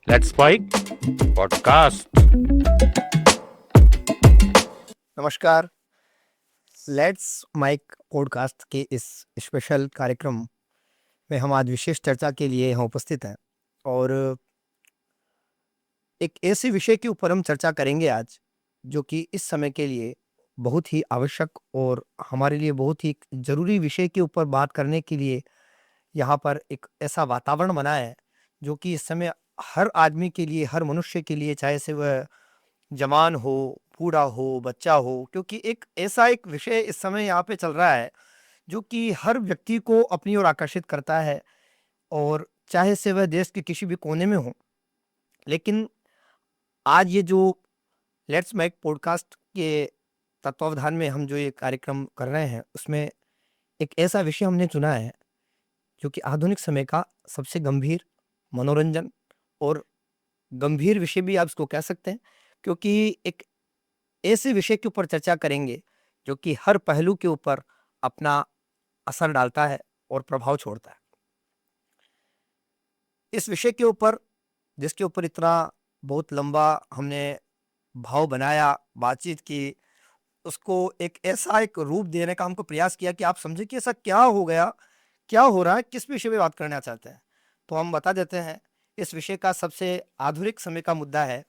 Let's spike podcast. नमस्कार। Let's mic podcast के इस स्पेशल कार्यक्रम में हम आज विशेष चर्चा के लिए यहाँ उपस्थित हैं और एक ऐसे विषय के ऊपर हम चर्चा करेंगे आज, जो कि इस समय के लिए बहुत ही आवश्यक और हमारे लिए बहुत ही ज़रूरी विषय के ऊपर बात करने के लिए यहाँ पर एक ऐसा वातावरण बना है, जो कि इस समय हर आदमी के लिए, हर मनुष्य के लिए, चाहे से वह जवान हो, बूढ़ा हो, बच्चा हो, क्योंकि एक ऐसा एक विषय इस समय यहाँ पे चल रहा है, जो कि हर व्यक्ति को अपनी ओर आकर्षित करता है और चाहे से वह देश के किसी भी कोने में हो। लेकिन आज ये जो लेट्स मेक पॉडकास्ट के तत्वावधान में हम जो ये कार्यक्रम कर रहे हैं, उसमें एक ऐसा विषय हमने चुना है, जो कि आधुनिक समय का सबसे गंभीर, मनोरंजन और गंभीर विषय भी आप इसको कह सकते हैं, क्योंकि एक ऐसे विषय के ऊपर चर्चा करेंगे, जो कि हर पहलू के ऊपर अपना असर डालता है और प्रभाव छोड़ता है। इस विषय के ऊपर, जिसके ऊपर इतना बहुत लंबा हमने भाव बनाया, बातचीत की, उसको एक ऐसा एक रूप देने का हमको प्रयास किया कि आप समझे कि ऐसा क्या हो गया, क्या हो रहा है, किस विषय पे बात करना चाहते हैं। तो हम बता देते हैं, इस विषय का सबसे आधुनिक समय का मुद्दा है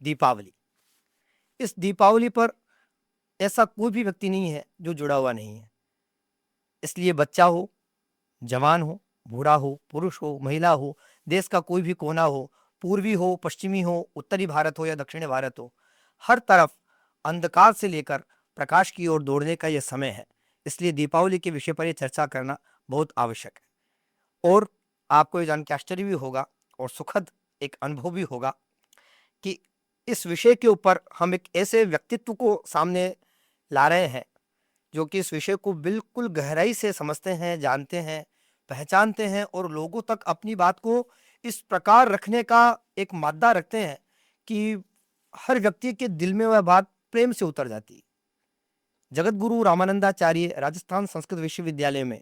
दीपावली। इस दीपावली पर ऐसा कोई भी व्यक्ति नहीं है जो जुड़ा हुआ नहीं है। इसलिए बच्चा हो, जवान हो, बूढ़ा हो, पुरुष हो, महिला हो, देश का कोई भी कोना हो, पूर्वी हो, पश्चिमी हो, उत्तरी भारत हो या दक्षिणी भारत हो, हर तरफ अंधकार से लेकर प्रकाश की ओर दौड़ने का यह समय है। इसलिए दीपावली के विषय पर यह चर्चा करना बहुत आवश्यक है। और आपको ये जान के आश्चर्य भी होगा और सुखद एक अनुभव भी होगा कि इस विषय के ऊपर हम एक ऐसे व्यक्तित्व को सामने ला रहे हैं, जो कि इस विषय को बिल्कुल गहराई से समझते हैं, जानते हैं, पहचानते हैं और लोगों तक अपनी बात को इस प्रकार रखने का एक मादा रखते हैं कि हर व्यक्ति के दिल में वह बात प्रेम से उतर जाती है। जगत गुरु रामानंदाचार्य राजस्थान संस्कृत विश्वविद्यालय में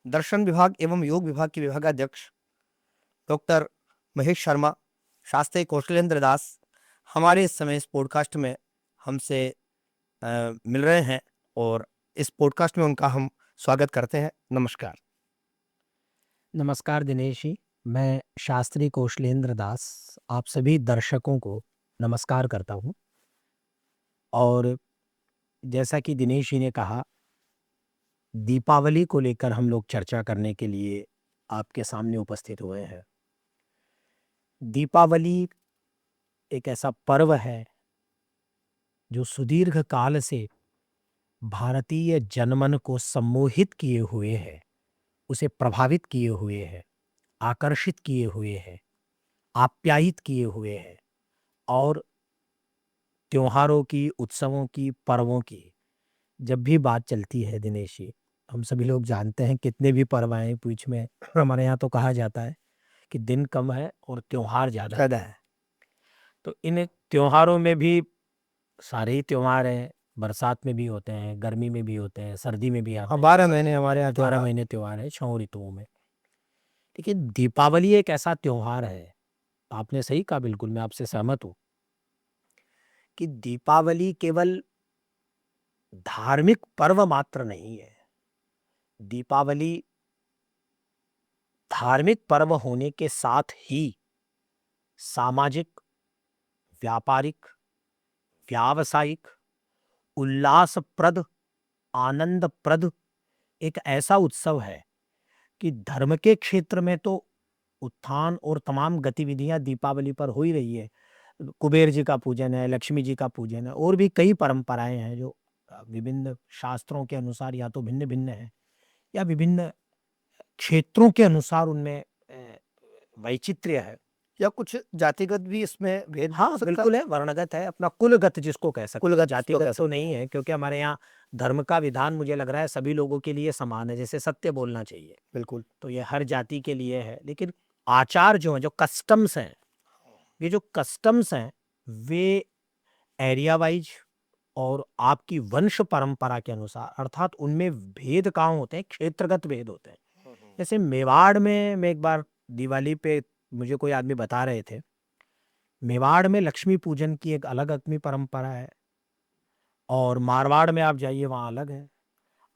दर्शन विभाग एवं योग विभाग के विभागाध्यक्ष डॉक्टर महेश शर्मा, शास्त्री कौशलेंद्र दास हमारे इस समय इस पॉडकास्ट में हमसे मिल रहे हैं और इस पॉडकास्ट में उनका हम स्वागत करते हैं। नमस्कार। नमस्कार दिनेश जी, मैं शास्त्री कौशलेंद्र दास आप सभी दर्शकों को नमस्कार करता हूँ। और जैसा कि दिनेश जी ने कहा, दीपावली को लेकर हम लोग चर्चा करने के लिए आपके सामने उपस्थित हुए हैं। दीपावली एक ऐसा पर्व है जो सुदीर्घ काल से भारतीय जनमन को सम्मोहित किए हुए है, उसे प्रभावित किए हुए है, आकर्षित किए हुए है, आप्यायित किए हुए है। और त्योहारों की, उत्सवों की, पर्वों की जब भी बात चलती है दिनेश जी, हम सभी लोग जानते हैं कितने भी पर्व आए बीच में, हमारे यहाँ तो कहा जाता है कि दिन कम है और त्योहार ज़्यादा ज़्यादा है। है। तो इन त्योहारों में भी सारे ही त्योहार हैं, बरसात में भी होते हैं, गर्मी में भी होते हैं, सर्दी में भी आते हैं। 12 महीने हमारे यहाँ 12 त्योहार। महीने त्योहार है, 6 ऋतुओं में। लेकिन दीपावली एक ऐसा त्योहार है, आपने सही कहा, बिल्कुल मैं आपसे सहमत हूँ कि दीपावली केवल धार्मिक पर्व मात्र नहीं है। दीपावली धार्मिक पर्व होने के साथ ही सामाजिक, व्यापारिक, व्यावसायिक, उल्लासप्रद, आनंदप्रद एक ऐसा उत्सव है कि धर्म के क्षेत्र में तो उत्थान और तमाम गतिविधियां दीपावली पर हो ही रही है। कुबेर जी का पूजन है, लक्ष्मी जी का पूजन है, और भी कई परंपराएं हैं जो विभिन्न शास्त्रों के अनुसार या तो भिन्न भिन्न है या विभिन्न क्षेत्रों के अनुसार उनमें वैचित्र्य है। या कुछ जातिगत भी इसमें भेद हो हाँ, सकता बिल्कुल है, वर्णगत है, अपना कुलगत जिसको कह सकते हैं। कुलगत जिसको जातिगत कह तो सकते नहीं है, क्योंकि हमारे यहाँ धर्म का विधान मुझे लग रहा है सभी लोगों के लिए समान है, जैसे सत्य बोलना चाहिए। बिल्कुल। तो ये हर जाति के लिए है, लेकिन आचार जो हैं, जो कस्टम्स हैं, ये जो कस्टम्स हैं, वे एरिया वाइज और आपकी वंश परंपरा के अनुसार, अर्थात उनमें भेद कहाँ होते हैं, क्षेत्रगत भेद होते हैं। जैसे मेवाड़ में मैं एक बार दिवाली पे मुझे कोई आदमी बता रहे थे मेवाड़ में लक्ष्मी पूजन की एक अलग अपनी परंपरा है, और मारवाड़ में आप जाइए वहाँ अलग है।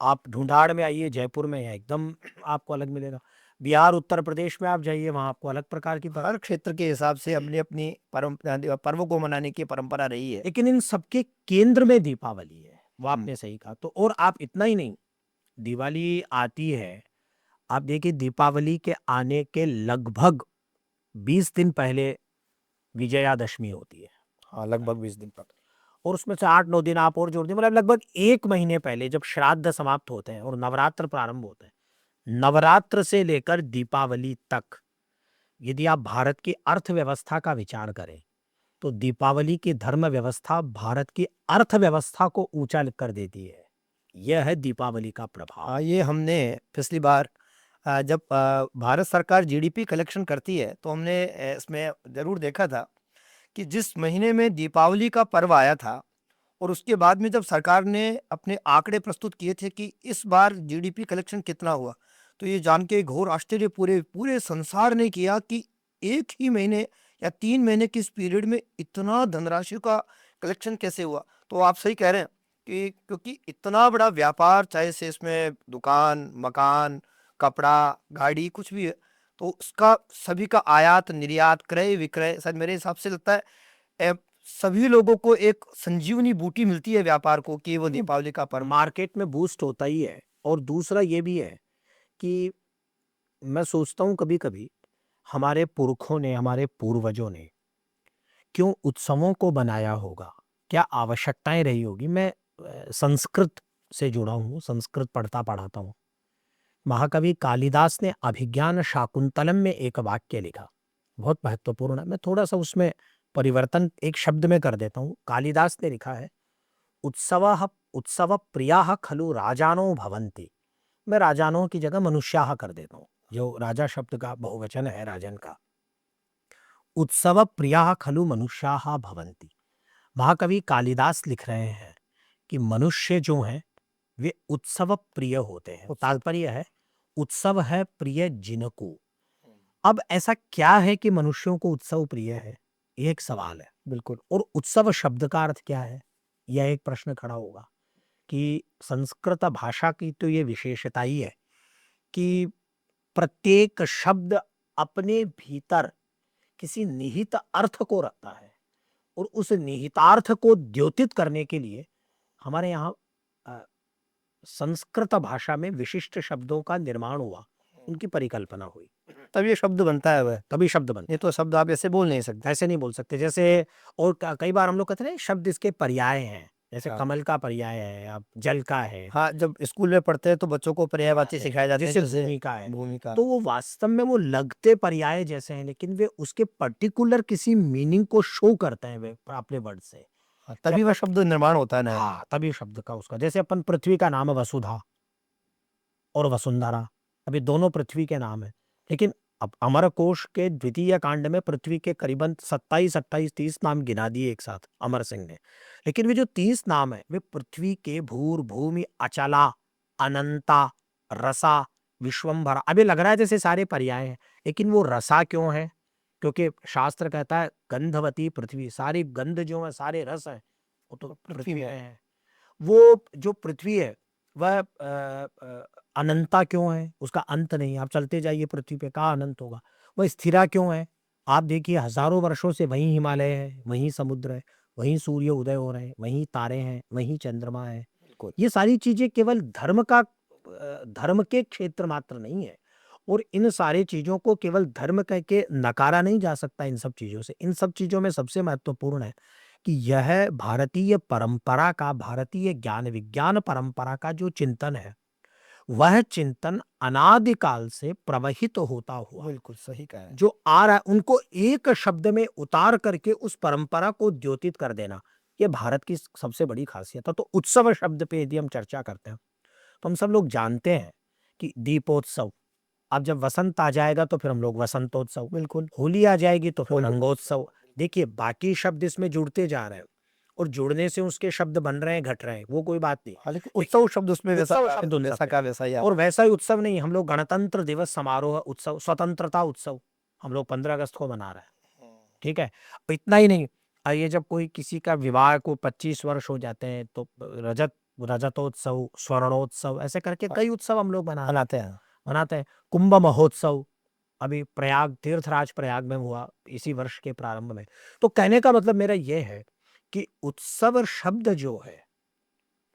आप ढूंढाड़ में आइए जयपुर में है एकदम आपको अलग मिलेगा। बिहार उत्तर प्रदेश में आप जाइए वहाँ आपको अलग प्रकार की हर क्षेत्र के हिसाब से अपनी अपनी पर्वों को मनाने की परंपरा रही है। लेकिन इन सबके केंद्र में दीपावली है, वो आपने सही कहा। तो और आप इतना ही नहीं, दिवाली आती है, आप देखिए दीपावली के आने के लगभग 20 दिन पहले विजयादशमी होती है, हाँ, लगभग 20 दिन तक। और उसमें से 8-9 दिन आप और जोड़ दें, मतलब लगभग 1 महीने पहले जब श्राद्ध समाप्त होते हैं और नवरात्र प्रारंभ होते हैं, नवरात्र से लेकर दीपावली तक यदि आप भारत की अर्थव्यवस्था का विचार करें, तो दीपावली की धर्म व्यवस्था भारत की अर्थव्यवस्था को ऊंचा कर देती है। यह है दीपावली का प्रभाव। हाँ, ये हमने पिछली बार जब भारत सरकार जीडीपी कलेक्शन करती है, तो हमने इसमें ज़रूर देखा था कि जिस महीने में दीपावली का पर्व आया था और उसके बाद में जब सरकार ने अपने आंकड़े प्रस्तुत किए थे कि इस बार जीडीपी कलेक्शन कितना हुआ, तो ये जान के घोर आश्चर्य पूरे पूरे संसार ने किया कि एक ही महीने या 3 महीने के इस पीरियड में इतना धनराशि का कलेक्शन कैसे हुआ। तो आप सही कह रहे हैं कि क्योंकि इतना बड़ा व्यापार, चाहे से इसमें दुकान, मकान, कपड़ा, गाड़ी कुछ भी है, तो उसका सभी का आयात, निर्यात, क्रय, विक्रय, शायद मेरे हिसाब से लगता है सभी लोगों को एक संजीवनी बूटी मिलती है व्यापार को कि वो दीपावली का पर्व। मार्केट में बूस्ट होता ही है, और दूसरा ये भी है कि मैं सोचता हूँ कभी-कभी हमारे पुरखों ने, हमारे पूर्वजों ने क्यों उत्सवों को बनाया होगा? क्या आवश्यकताएँ रही होगी? मैं संस्कृत से जुड़ा हूँ, संस्कृत पढ़ता-पढ़ाता हूँ। महाकवि कालिदास ने अभिज्ञान शाकुंतलम में एक वाक्य लिखा, बहुत महत्वपूर्ण है। मैं थोड़ा-सा उसमें परिवर्तन एक शब्द में कर देता हूँ। कालिदास ने लिखा है, उत्सवः उत्सव प्रियाः खलु राजानो भवन्ति। मैं राजानों की जगह मनुष्याः कर देता हूँ, जो राजा शब्द का बहुवचन है राजन का। उत्सव प्रियाः खलु मनुष्याः भवन्ति। महाकवि कालिदास लिख रहे हैं कि मनुष्य जो हैं वे उत्सव प्रिय होते हैं। तात्पर्य है उत्सव है प्रिय जिनको। अब ऐसा क्या है कि मनुष्यों को उत्सव प्रिय है? ये एक सवाल है। बिल्कुल। और उत्सव शब्द का अर्थ क्या है? यह एक प्रश्न खड़ा होगा कि संस्कृत भाषा की तो ये विशेषता ही है कि प्रत्येक शब्द अपने भीतर किसी निहित अर्थ को रखता है, और उस निहितार्थ को द्योतित करने के लिए हमारे यहाँ अ, संस्कृत भाषा में विशिष्ट शब्दों का निर्माण हुआ, उनकी परिकल्पना हुई, तब ये शब्द बनता है वह। तभी शब्द बनते। ये तो शब्द आप ऐसे बोल नहीं सकते। ऐसे नहीं बोल सकते। जैसे और कई बार हम लोग कहते हैं ना, शब्द इसके पर्याय हैं, जैसे हाँ। कमल का पर्याय है, अब जल का है, हाँ, जब स्कूल में पढ़ते हैं तो बच्चों को पर्यायवाची सिखाए जाते हैं, जैसे जैसे भूमि का है। भूमिका। तो वो वास्तव में वो लगते पर्याय जैसे हैं, लेकिन वे उसके पर्टिकुलर किसी मीनिंग को शो करते हैं वे अपने वर्ड से। हाँ, तभी वह शब्द निर्माण होता है ना। हाँ, तभी शब्द का उसका, जैसे अपन पृथ्वी का नाम है वसुधा और वसुंधरा, अभी दोनों पृथ्वी के नाम है, लेकिन अब अमरकोश के द्वितीय कांड में पृथ्वी के करीबन 27-28-30 नाम गिना दिए एक साथ अमर सिंह ने, लेकिन वे जो 30 नाम है वे पृथ्वी के भूर भूमि अचला, अनंता, रसा, विश्वंभरा। अभी लग रहा है जैसे सारे पर्याय हैं, लेकिन वो रसा क्यों है? क्योंकि शास्त्र कहता है गंधवती पृथ्वी, सारी गंध जो है, सारे रस है, वो तो पृथ्वी में है। वो जो पृथ्वी है वह अनंता क्यों है? उसका अंत नहीं। आप चलते जाइए पृथ्वी पे, कहाँ अनंत होगा? वह स्थिरा क्यों है? आप देखिए हजारों वर्षों से वहीं हिमालय है, वहीं समुद्र है, वहीं सूर्य उदय हो रहे हैं, वहीं तारे हैं, वहीं चंद्रमा है। बिल्कुल। ये सारी चीजें केवल धर्म के क्षेत्र मात्र नहीं है, और इन सारी चीजों को केवल धर्म कह के नकारा नहीं जा सकता। इन सब चीजों से, इन सब चीजों में सबसे महत्वपूर्ण है कि यह भारतीय परंपरा का, भारतीय ज्ञान विज्ञान परंपरा का जो चिंतन है, वह चिंतन अनादिकाल से प्रवहित होता हुआ बिल्कुल सही कहा है। जो आ रहा है, उनको एक शब्द में उतार करके उस परंपरा को द्योतित कर देना, ये भारत की सबसे बड़ी खासियत है। तो उत्सव शब्द पे यदि हम चर्चा करते हैं, तो हम सब लोग जानते हैं कि दीपोत्सव, अब जब वसंत आ जाएगा तो फिर हम लोग वसंतोत्सव, बिल्कुल। होली आ जाएगी तो फिर होली। रंगोत्सव। देखिए बाकी शब्द इसमें जुड़ते जा रहे हैं, और जुड़ने से उसके शब्द बन रहे हैं, घट रहे हैं, वो कोई बात नहीं। हाँ, लेकिन उत्सव शब्द उसमें वैसा उत्सव शब्द उत्सव वैसा है। का वैसा ही और वैसा ही उत्सव नहीं, हम लोग गणतंत्र दिवस समारोह उत्सव, स्वतंत्रता उत्सव हम लोग 15 अगस्त को मना रहे हैं। ठीक है। इतना ही नहीं, ये जब कोई किसी का विवाह को 25 वर्ष हो जाते हैं तो रजतोत्सव, स्वर्णोत्सव, ऐसे करके कई उत्सव हम लोग बनाते हैं। मनाते हैं। कुंभ महोत्सव अभी प्रयाग, तीर्थराज प्रयाग में हुआ इसी वर्ष के प्रारंभ में। तो कहने का मतलब मेरा ये है कि उत्सव शब्द जो है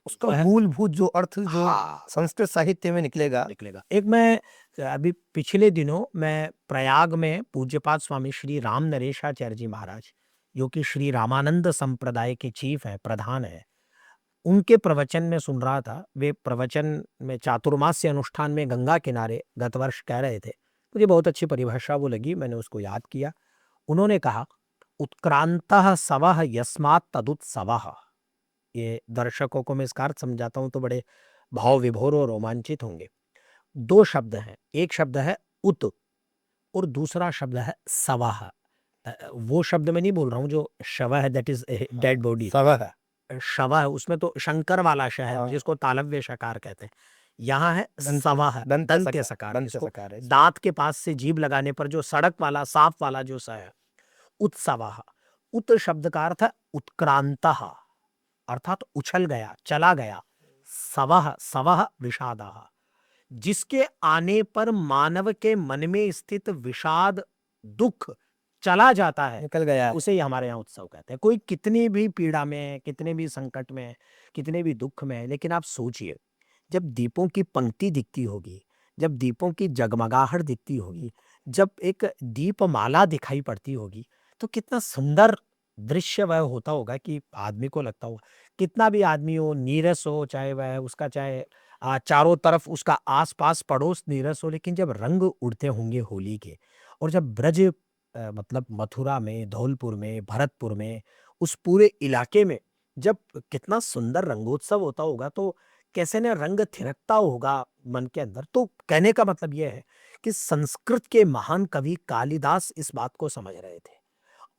उसका वह मूलभूत जो अर्थ जो हाँ संस्कृत साहित्य में निकलेगा, निकलेगा। एक मैं अभी पिछले दिनों मैं प्रयाग में पूज्यपाद स्वामी श्री राम नरेशाचार्य जी महाराज, जो कि श्री रामानंद संप्रदाय के चीफ है, प्रधान है, उनके प्रवचन में सुन रहा था। वे प्रवचन में चातुर्मास्य अनुष्ठान में गंगा किनारे गत वर्ष कह रहे थे। मुझे बहुत अच्छी परिभाषा वो लगी, मैंने उसको याद किया। उन्होंने कहा, उत्क्रांतः सवः यस्मात् तदुत्सवः। ये दर्शकों को मैं इसका अर्थ समझाता हूं तो बड़े भाव विभोर और रोमांचित होंगे। दो शब्द हैं, एक शब्द है उत और दूसरा शब्द है सवः। वो शब्द मैं नहीं बोल रहा हूँ जो शव है, दैट इज डेड बॉडी। सवह है। शव है, उसमें तो शंकर वाला श है हाँ। जिसको तालव्य शकार कहते हैं। यहाँ है दंत- सवः, दंत दंत्य सकार- सकार, दंत जिसको सकार है। दांत के पास से जीभ लगाने पर जो सड़क वाला सांप वाला जो स है, उत्सवः। उत शब्द का अर्थ है उत्क्रांतः, अर्थात उछल गया, चला गया। सवः, सवः विषादः, जिसके आने पर मानव के मन में स्थित विषाद, दुख चला जाता है, निकल गया है। उसे ही हमारे यहाँ उत्सव कहते हैं। कोई कितनी भी पीड़ा में है, कितने भी संकट में है, कितने भी दुख में है, लेकिन आप सोचिए, जब दीपों की पंक्ति दिखती होगी, जब दीपों की जगमगाहट दिखती होगी, जब एक दीपमाला दिखाई पड़ती होगी, तो कितना सुंदर दृश्य वह होता होगा कि आदमी को लगता होगा। कितना भी आदमी हो, नीरस हो, चाहे वह उसका चाहे चारों तरफ उसका आस-पास पड़ोस नीरस हो, लेकिन जब रंग उड़ते होंगे होली के, और जब ब्रज मतलब मथुरा में, धौलपुर में, भरतपुर में, उस पूरे इलाके में जब कितना सुंदर रंगोत्सव होता होगा, तो कैसे न रंग थिरकता होगा मन के अंदर। तो कहने का मतलब ये है कि संस्कृत के महान कवि कालिदास इस बात को समझ रहे थे,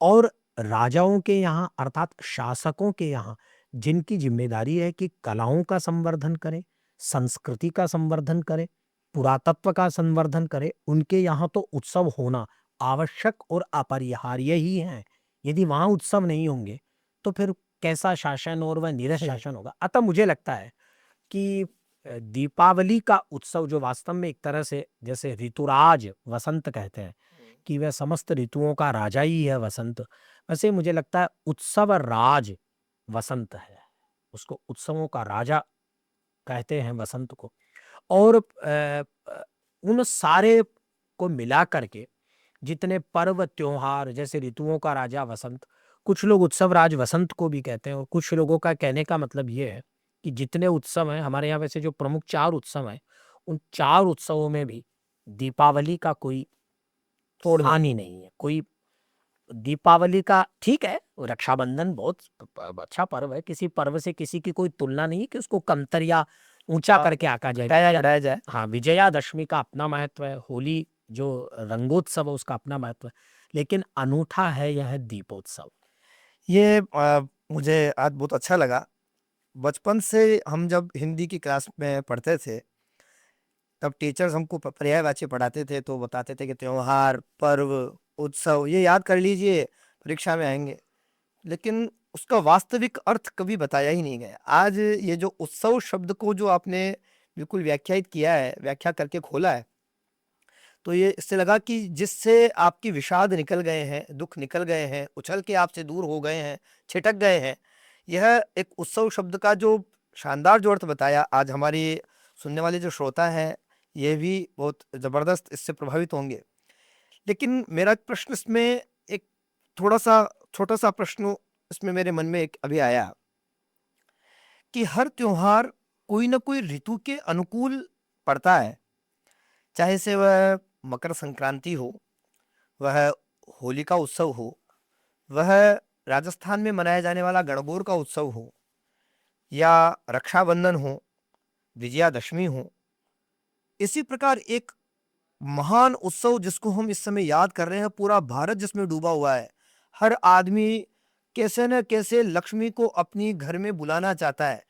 और राजाओं के यहाँ अर्थात शासकों के यहाँ जिनकी जिम्मेदारी है कि कलाओं का संवर्धन करें, संस्कृति का संवर्धन करें, पुरातत्व का संवर्धन करें, उनके यहाँ तो उत्सव होना आवश्यक और अपरिहार्य ही है। यदि वहाँ उत्सव नहीं होंगे तो फिर कैसा शासन और वह नीरस सही। शासन होगा। अतः मुझे लगता है कि दीपावली का उत्सव जो वास्तव में एक तरह से जैसे ऋतुराज वसंत कहते हैं कि वह समस्त ऋतुओं का राजा ही है वसंत, वैसे मुझे लगता है उत्सव राज वसंत है। उसको उत्सवों का राजा कहते हैं वसंत को। और उन सारे को मिला करके जितने पर्व त्योहार, जैसे ऋतुओं का राजा वसंत, कुछ लोग उत्सव राज वसंत को भी कहते हैं, और कुछ लोगों का कहने का मतलब ये है कि जितने उत्सव हैं हमारे यहाँ, वैसे जो प्रमुख 4 उत्सव हैं, उन 4 उत्सवों में भी दीपावली का कोई हानि नहीं है। कोई दीपावली का ठीक है, रक्षाबंधन बहुत अच्छा पर्व है, किसी पर्व से किसी की कोई तुलना नहीं है कि उसको कमतर या ऊंचा करके आका जाए। हटाया जाए। हाँ, विजयादशमी का अपना महत्व है, होली जो रंगोत्सव है उसका अपना महत्व है, लेकिन अनूठा है यह दीपोत्सव। ये मुझे आज बहुत अच्छा लगा। बचपन से हम जब हिंदी की क्लास में पढ़ते थे, तब टीचर्स हमको पर्यायवाची पढ़ाते थे, तो बताते थे कि त्योहार, पर्व, उत्सव ये याद कर लीजिए, परीक्षा में आएंगे। लेकिन उसका वास्तविक अर्थ कभी बताया ही नहीं गया। आज ये जो उत्सव शब्द को जो आपने बिल्कुल व्याख्यायित किया है, व्याख्या करके खोला है, तो ये इससे लगा कि जिससे आपकी विषाद निकल गए हैं, दुख निकल गए हैं, उछल के आपसे दूर हो गए हैं, छिटक गए हैं। यह एक उत्सव शब्द का जो शानदार जो अर्थ बताया, आज हमारी सुनने वाले जो श्रोता हैं, ये भी बहुत ज़बरदस्त इससे प्रभावित होंगे। लेकिन मेरा एक प्रश्न इसमें, एक थोड़ा-सा छोटा-सा प्रश्न इसमें मेरे मन में एक अभी आया कि हर त्योहार कोई न कोई ऋतु के अनुकूल पड़ता है। चाहे से वह मकर संक्रांति हो, वह होली का उत्सव हो, वह राजस्थान में मनाया जाने वाला गणगौर का उत्सव हो, या रक्षाबंधन हो, विजयादशमी हो। इसी प्रकार एक महान उत्सव जिसको हम इस समय याद कर रहे हैं, पूरा भारत जिसमें डूबा हुआ है। हर आदमी कैसे न कैसे लक्ष्मी को अपनी घर में बुलाना चाहता है,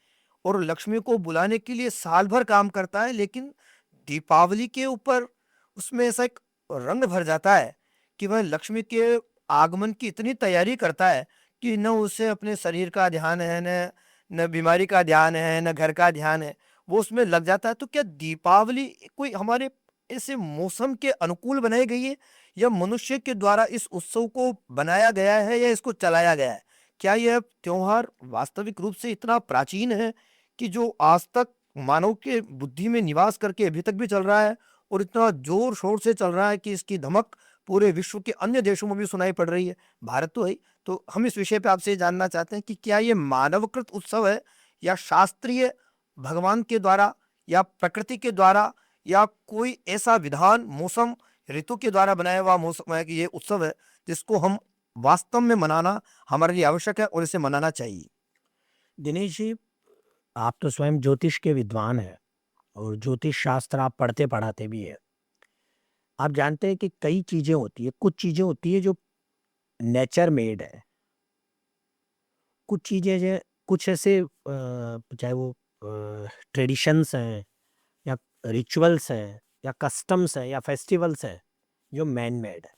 और लक्ष्मी को बुलाने के लिए साल भर काम करता है, लेकिन दीपावली के ऊपर उसमें ऐसा एक रंग भर जाता है कि वह लक्ष्मी के आगमन की इतनी तैयारी करता है कि न उसे अपने शरीर का ध्यान है, न बीमारी का ध्यान है, न घर का ध्यान है, वो उसमें लग जाता है। तो क्या दीपावली कोई हमारे ऐसे मौसम के अनुकूल बनाई गई है, या मनुष्य के द्वारा इस उत्सव को बनाया गया है, या इसको चलाया गया है? क्या यह त्योहार वास्तविक रूप से इतना प्राचीन है कि जो आज तक मानव के बुद्धि में निवास करके अभी तक भी चल रहा है, और इतना जोर शोर से चल रहा है कि इसकी धमक पूरे विश्व के अन्य देशों में भी सुनाई पड़ रही है? भारत तो है ही। तो हम इस विषय पे आपसे ये जानना चाहते हैं कि क्या ये मानवकृत उत्सव है, या शास्त्रीय भगवान के द्वारा, या प्रकृति के द्वारा, या कोई ऐसा विधान मौसम ऋतु के द्वारा बनाया हुआ मौसम है कि ये उत्सव है जिसको हम वास्तव में मनाना हमारे लिए आवश्यक है और इसे मनाना चाहिए? दिनेश जी, आप तो स्वयं ज्योतिष के विद्वान हैं और ज्योतिष शास्त्र आप पढ़ते पढ़ाते भी है। आप जानते हैं कि कई चीजें होती है, कुछ चीजें होती है जो नेचर मेड है, कुछ चीजें जो कुछ ऐसे चाहे वो ट्रेडिशंस हैं या रिचुअल्स हैं या कस्टम्स हैं या फेस्टिवल्स हैं जो मैन मेड है,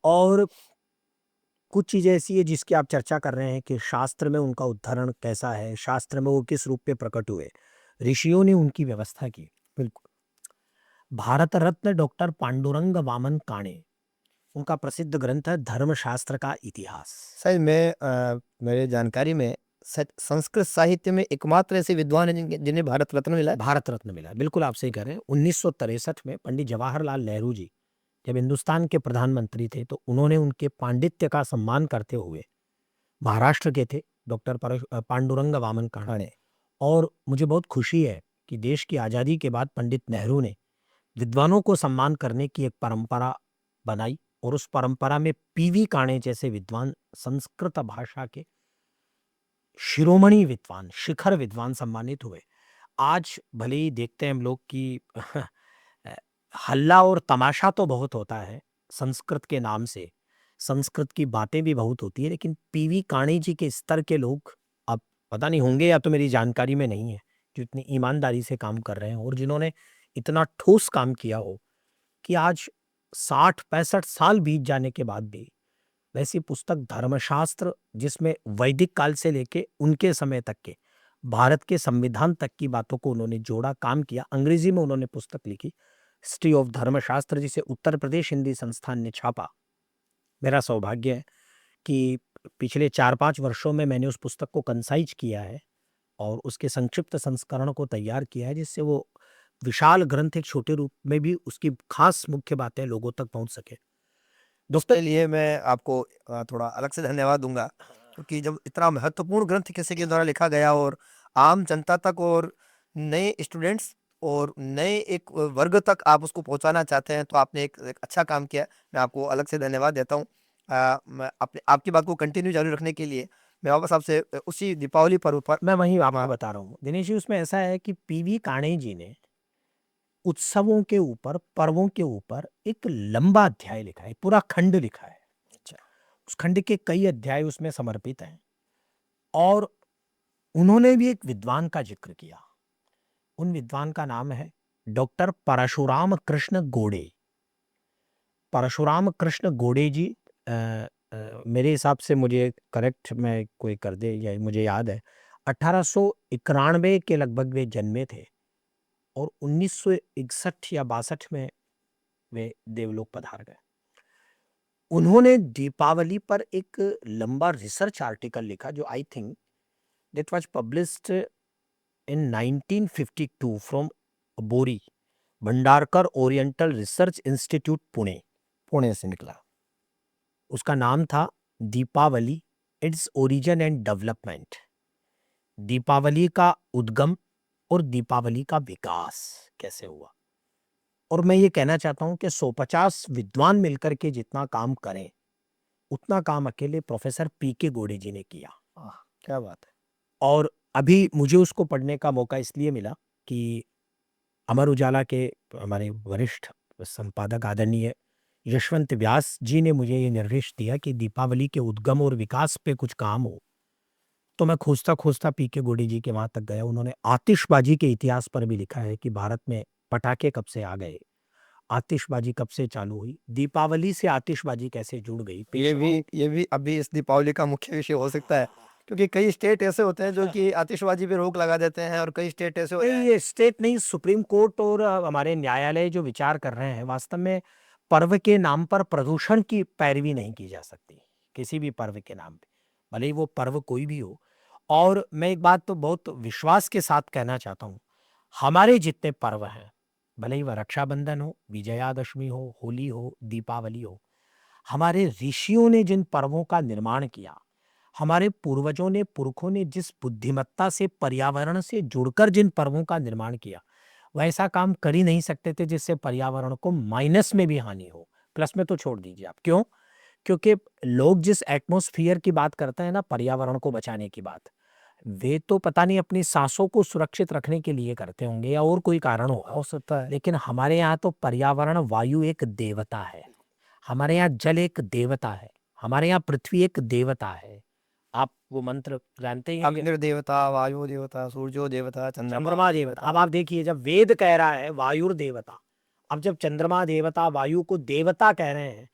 और कुछ चीजें ऐसी है जिसकी आप चर्चा कर रहे हैं कि शास्त्र में उनका उद्धरण कैसा है, शास्त्र में वो किस रूप में प्रकट हुए, ऋषियों ने उनकी व्यवस्था की। बिल्कुल, भारत रत्न डॉक्टर पांडुरंग वामन काणे, उनका प्रसिद्ध ग्रंथ है धर्मशास्त्र का इतिहास। शायद मेरे जानकारी में संस्कृत साहित्य में एकमात्र ऐसे विद्वान हैं जिन्हें भारत रत्न मिला है। भारत रत्न मिला, बिल्कुल आप सही कह रहे हैं। 1963 में पंडित जवाहरलाल नेहरू जी जब हिंदुस्तान के प्रधानमंत्री थे तो उन्होंने उनके पांडित्य का सम्मान करते हुए, महाराष्ट्र के थे डॉक्टर पांडुरंग वामन काणे, और मुझे बहुत खुशी है कि देश की आज़ादी के बाद पंडित नेहरू ने विद्वानों को सम्मान करने की एक परंपरा बनाई, और उस परंपरा में पीवी काणे जैसे विद्वान, संस्कृत भाषा के शिरोमणि विद्वान, शिखर विद्वान सम्मानित हुए। आज भले ही देखते हैं हम लोग कि हल्ला और तमाशा तो बहुत होता है संस्कृत के नाम से, संस्कृत की बातें भी बहुत होती है, लेकिन पीवी काणे जी के स्तर के लोग अब पता नहीं होंगे या तो मेरी जानकारी में नहीं है, जो इतनी ईमानदारी से काम कर रहे हैं और जिन्होंने इतना ठोस काम किया हो कि आज 60-65 साल बीत जाने के बाद भी वैसी पुस्तक धर्मशास्त्र, जिसमें वैदिक काल से लेके उनके समय तक के भारत के संविधान तक की बातों को उन्होंने जोड़ा, काम किया। अंग्रेजी में उन्होंने पुस्तक लिखी, हिस्ट्री ऑफ धर्मशास्त्र, जिसे उत्तर प्रदेश हिंदी संस्थान ने छापा। मेरा सौभाग्य है कि पिछले 4-5 वर्षों में मैंने उस पुस्तक को कंसाइज किया है और उसके संक्षिप्त संस्करण को तैयार किया है, जिससे वो विशाल ग्रंथ एक छोटे रूप में भी उसकी खास मुख्य बातें लोगों तक पहुंच सके। उसके लिए मैं आपको थोड़ा अलग से धन्यवाद दूंगा, क्योंकि जब इतना महत्वपूर्ण ग्रंथ किसी के द्वारा लिखा गया और आम जनता तक और नए स्टूडेंट्स और नए एक वर्ग तक आप उसको पहुंचाना चाहते हैं, तो आपने एक अच्छा काम किया। मैं आपको अलग से धन्यवाद देता हूं। मैं आपकी बात को कंटिन्यू जारी रखने के लिए मैं वापस आपसे उसी दीपावली पर्व पर मैं वही आपको हाँ। बता रहा हूँ दिनेश जी, उसमें ऐसा है कि पीवी काणे जी ने उत्सवों के ऊपर, पर्वों के ऊपर एक लंबा अध्याय लिखा है, पूरा खंड लिखा है। अच्छा। उस खंड के कई अध्याय उसमें समर्पित हैं, और उन्होंने भी एक विद्वान का जिक्र किया। उन विद्वान का नाम है डॉक्टर परशुराम कृष्ण गोड़े। परशुराम कृष्ण गोड़े जी, अ, मेरे हिसाब से, मुझे करेक्ट में कोई कर दे या मुझे याद है, 1891 के लगभग वे जन्मे थे और 1961 या 62 में वे देवलोक पधार गए। उन्होंने दीपावली पर एक लंबा रिसर्च आर्टिकल लिखा जो I think that was published in 1952 from BORI, Bhandarkar oriental research institute, Pune. Pune से निकला। उसका नाम था Deepavali, its origin and development. Deepavali का उद्गम और दीपावली का विकास कैसे हुआ। और मैं ये कहना चाहता हूं कि 150 विद्वान मिलकर के जितना काम करें, उतना काम अकेले प्रोफेसर पीके गोड़े जी ने किया। क्या बात है। और अभी मुझे उसको पढ़ने का मौका इसलिए मिला कि अमर उजाला के हमारे वरिष्ठ संपादक आदरणीय यशवंत व्यास जी ने मुझे ये निर्देश दिया कि दीपावली के उद्गम और विकास पे कुछ काम हो। तो मैं खोजता खोजता पीके गोड़े जी के वहां तक गया। उन्होंने आतिशबाजी के इतिहास पर भी लिखा है कि भारत में पटाखे कब से आ गए, आतिशबाजी कब से चालू हुई, दीपावली से आतिशबाजी कैसे जुड़ गई, ये भी अभी इस दीपावली का मुख्य विषय हो सकता है, क्योंकि कई स्टेट ऐसे होते हैं जो कि आतिशबाजी पे रोक लगा देते हैं और कई स्टेट ऐसे होते हैं। ये स्टेट नहीं, सुप्रीम कोर्ट और हमारे न्यायालय जो विचार कर रहे हैं, वास्तव में पर्व के नाम पर प्रदूषण की पैरवी नहीं की जा सकती किसी भी पर्व के नाम पे, भले ही वो पर्व कोई भी हो। और मैं एक बात तो बहुत विश्वास के साथ कहना चाहता हूँ, हमारे जितने पर्व हैं, भले ही वह रक्षाबंधन हो, विजयादशमी हो, होली हो, दीपावली हो, हमारे ऋषियों ने जिन पर्वों का निर्माण किया, हमारे पूर्वजों ने, पुरखों ने जिस बुद्धिमत्ता से पर्यावरण से जुड़कर जिन पर्वों का निर्माण किया, वह ऐसा काम कर ही नहीं सकते थे जिससे पर्यावरण को माइनस में भी हानि हो, प्लस में तो छोड़ दीजिए आप। क्यों? क्योंकि लोग जिस एटमॉस्फेयर की बात करते हैं ना, पर्यावरण को बचाने की बात, वे तो पता नहीं अपनी सांसों को सुरक्षित रखने के लिए करते होंगे या और कोई कारण होगा, हो सकता है। लेकिन हमारे यहाँ तो पर्यावरण, वायु एक देवता है, हमारे यहाँ जल एक देवता है, हमारे यहाँ पृथ्वी एक देवता है। आप वो मंत्र जानते ही हैं कि अग्नि देवता, वायु देवता, सूर्यो देवता, चंद्रमा देवता। अब आप देखिए, जब वेद कह रहा है वायुर देवता, अब जब चंद्रमा देवता वायु को देवता कह रहे हैं,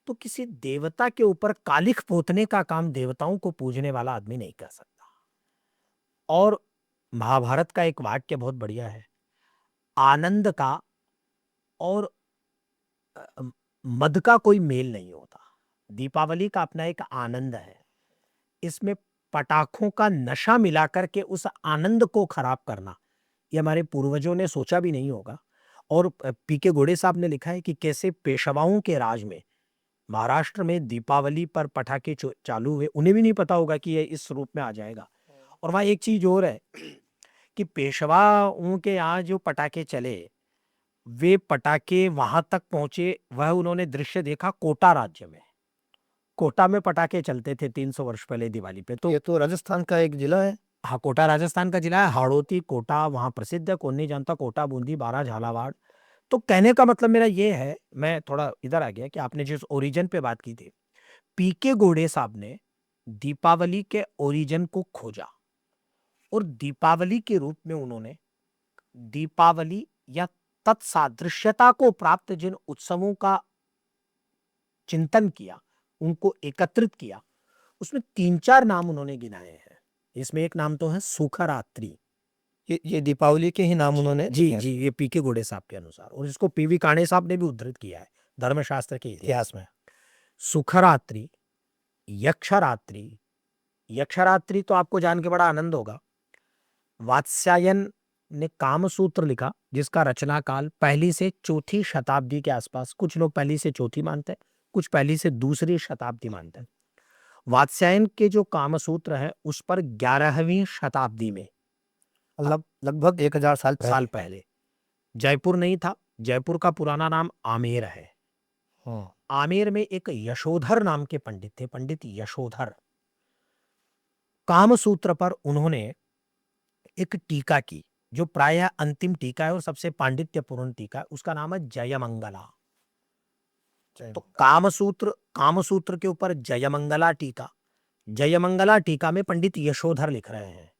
तो किसी देवता के ऊपर कालिख पोतने का काम देवताओं को पूजने वाला आदमी नहीं कर सकता। और महाभारत का एक वाक्य बहुत बढ़िया है, आनंद का और मद का कोई मेल नहीं होता। दीपावली का अपना एक आनंद है, इसमें पटाखों का नशा मिला करके उस आनंद को खराब करना, ये हमारे पूर्वजों ने सोचा भी नहीं होगा। और पीके घोड़े साहब ने लिखा है कि कैसे पेशवाओं के राज में महाराष्ट्र में दीपावली पर पटाखे चालू हुए, उन्हें भी नहीं पता होगा कि ये इस रूप में आ जाएगा। और वहाँ एक चीज और है कि पेशवाओं के यहाँ जो पटाखे चले, वे पटाखे वहां तक पहुंचे, वह उन्होंने दृश्य देखा कोटा राज्य में। कोटा में पटाखे चलते थे 300 वर्ष पहले दिवाली पे। तो ये तो राजस्थान का एक जिला है। हाँ, कोटा राजस्थान का जिला है, हाड़ौती कोटा वहाँ प्रसिद्ध है, कौन नहीं जानता, कोटा, बूंदी, बारा, झालावाड़। तो कहने का मतलब मेरा ये है, मैं थोड़ा इधर आ गया कि आपने जिस ओरिजिन पे बात की थी, पीके घोड़े साहब ने दीपावली के ओरिजिन को खोजा और दीपावली के रूप में उन्होंने दीपावली या तत्सादृश्यता को प्राप्त जिन उत्सवों का चिंतन किया, उनको एकत्रित किया, उसमें 3-4 नाम उन्होंने गिनाए हैं। इसमें एक नाम तो है सुखरात्रि, ये दीपावली के ही नाम उन्होंने जी जी, ये पीके घोड़े साहब के अनुसार, और इसको पीवी काणे साहब ने भी उद्धृत किया है धर्मशास्त्र के इतिहास में। सुखरात्रि, यक्षरात्रि, यक्षरात्रि तो आपको जान के बड़ा आनंद होगा, वात्स्यायन ने कामसूत्र लिखा, जिसका रचना काल 1ली से 4थी शताब्दी के आसपास, कुछ लोग 1ली से 4थी मानते हैं, कुछ 1ली से 2री शताब्दी मानते हैं। वात्स्यायन के जो कामसूत्र है उस पर 11वीं शताब्दी में, लगभग 1000 साल पहले जयपुर नहीं था, जयपुर का पुराना नाम आमेर है। आमेर में एक यशोधर नाम के पंडित थे, पंडित यशोधर। कामसूत्र पर उन्होंने एक टीका की, जो प्रायः अंतिम टीका है और सबसे पांडित्यपूर्ण टीका है, उसका नाम है जयमंगला। तो कामसूत्र के ऊपर जयमंगला टीका, जयमंगला टीका में पंडित यशोधर लिख रहे हैं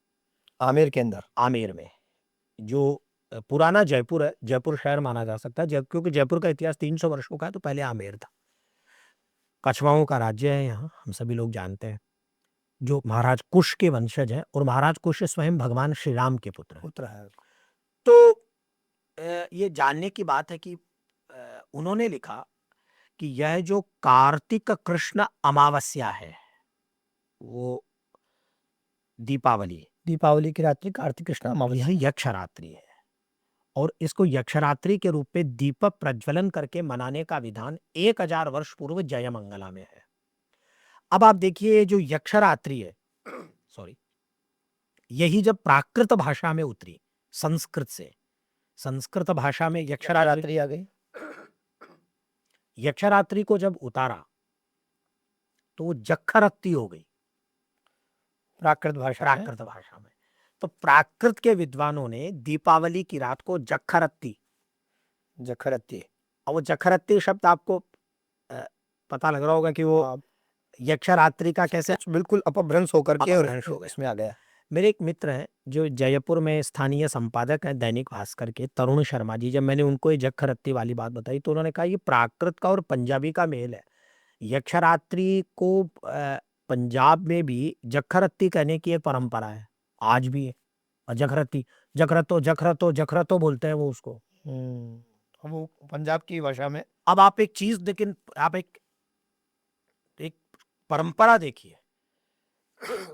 आमेर के अंदर, आमेर में, जो पुराना जयपुर है, जयपुर शहर माना जा सकता है, क्योंकि जयपुर का इतिहास 300 वर्षों का है, तो पहले आमेर था। कछवाओं का राज्य है यहाँ, हम सभी लोग जानते हैं, जो महाराज कुश के वंशज हैं, और महाराज कुश स्वयं भगवान श्री राम के पुत्र है। तो ये जानने की बात है कि उन्होंने लिखा कि यह जो कार्तिक कृष्ण अमावस्या है, वो दीपावली की रात्रि कार्तिक कृष्ण अमावस्या, यह यक्षरात्रि है, और इसको यक्षरात्रि के रूप में दीपक प्रज्वलन करके मनाने का विधान 1000 वर्ष पूर्व जयमंगला में है। अब आप देखिए, जो यक्षरात्रि है, सॉरी, यही जब प्राकृत भाषा में उतरी संस्कृत से, संस्कृत भाषा में यक्षरात्रि आ गई। यक्षरात्रि को जब उतारा तो वो जखरत्ती हो गई प्राकृत भाषा में। तो प्राकृत के विद्वानों ने दीपावली की रात को जखरत्ती, और वो जखरत्ती शब्द आपको पता लग रहा होगा कि वो यक्षरात्रि का कैसे बिल्कुल अपभ्रंश होकर के और इसमें आ गया। मेरे एक मित्र हैं जो जयपुर में स्थानीय संपादक हैं दैनिक भास्कर के, तरुण शर्मा जी। जब मैंने उनको ये जखरत्ती वाली बात बताई तो उन्होंने कहा ये प्राकृत का और पंजाबी का मेल है। यक्षरात्रि को पंजाब में भी जखरत्ती कहने की एक परंपरा है, आज भी है। और जखरत्ती, जखरतो जखरतो जखरतो बोलते हैं वो उसको। वो पंजाब की भाषा में अब आप एक चीज, लेकिन आप एक एक परंपरा देखिए,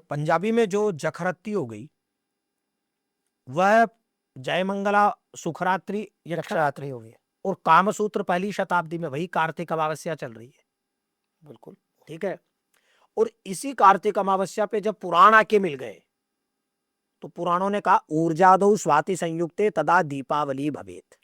पंजाबी में जो जखरत्ती हो गई वह जयमंगला सुखरात्रि यक्षरात्रि हो गई। और कामसूत्र पहली शताब्दी में वही कार्तिक अमावस्या चल रही है। बिल्कुल। ठीक है। और इसी कार्तिक अमावस्या पे जब पुराण आके मिल गए तो पुराणों ने कहा ऊर्जादौ स्वाति संयुक्ते तदा दीपावली भवेत।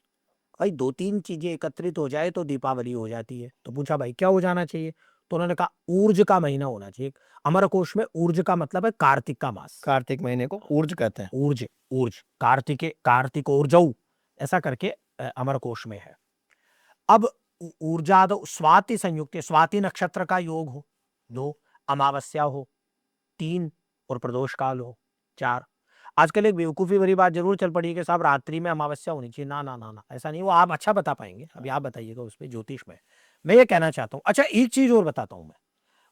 भाई दो तीन चीजें एकत्रित हो जाए तो दीपावली हो जाती है। तो पूछा भाई क्या हो जाना चाहिए, तो उन्होंने कहा ऊर्ज का महीना होना चाहिए। अमरकोश में ऊर्ज का मतलब है कार्तिक का मास। कार्तिक महीने को ऊर्ज कहते हैं। ऊर्ज, ऊर्ज कार्तिक ऊर्जऊ ऐसा करके अमरकोश में है। अब ऊर्जाद स्वाति संयुक्त, स्वाति नक्षत्र का योग हो 2, अमावस्या हो 3 और प्रदोष काल हो 4। आजकल एक बेवकूफी भरी बात जरूर चल पड़ी है कि साहब रात्रि में अमावस्या होनी चाहिए। ना ना ना ना, ऐसा नहीं। वो आप अच्छा बता पाएंगे, अभी आप बताइएगा उस पे ज्योतिष में। मैं ये कहना चाहता हूँ। अच्छा एक चीज और बताता हूँ मैं।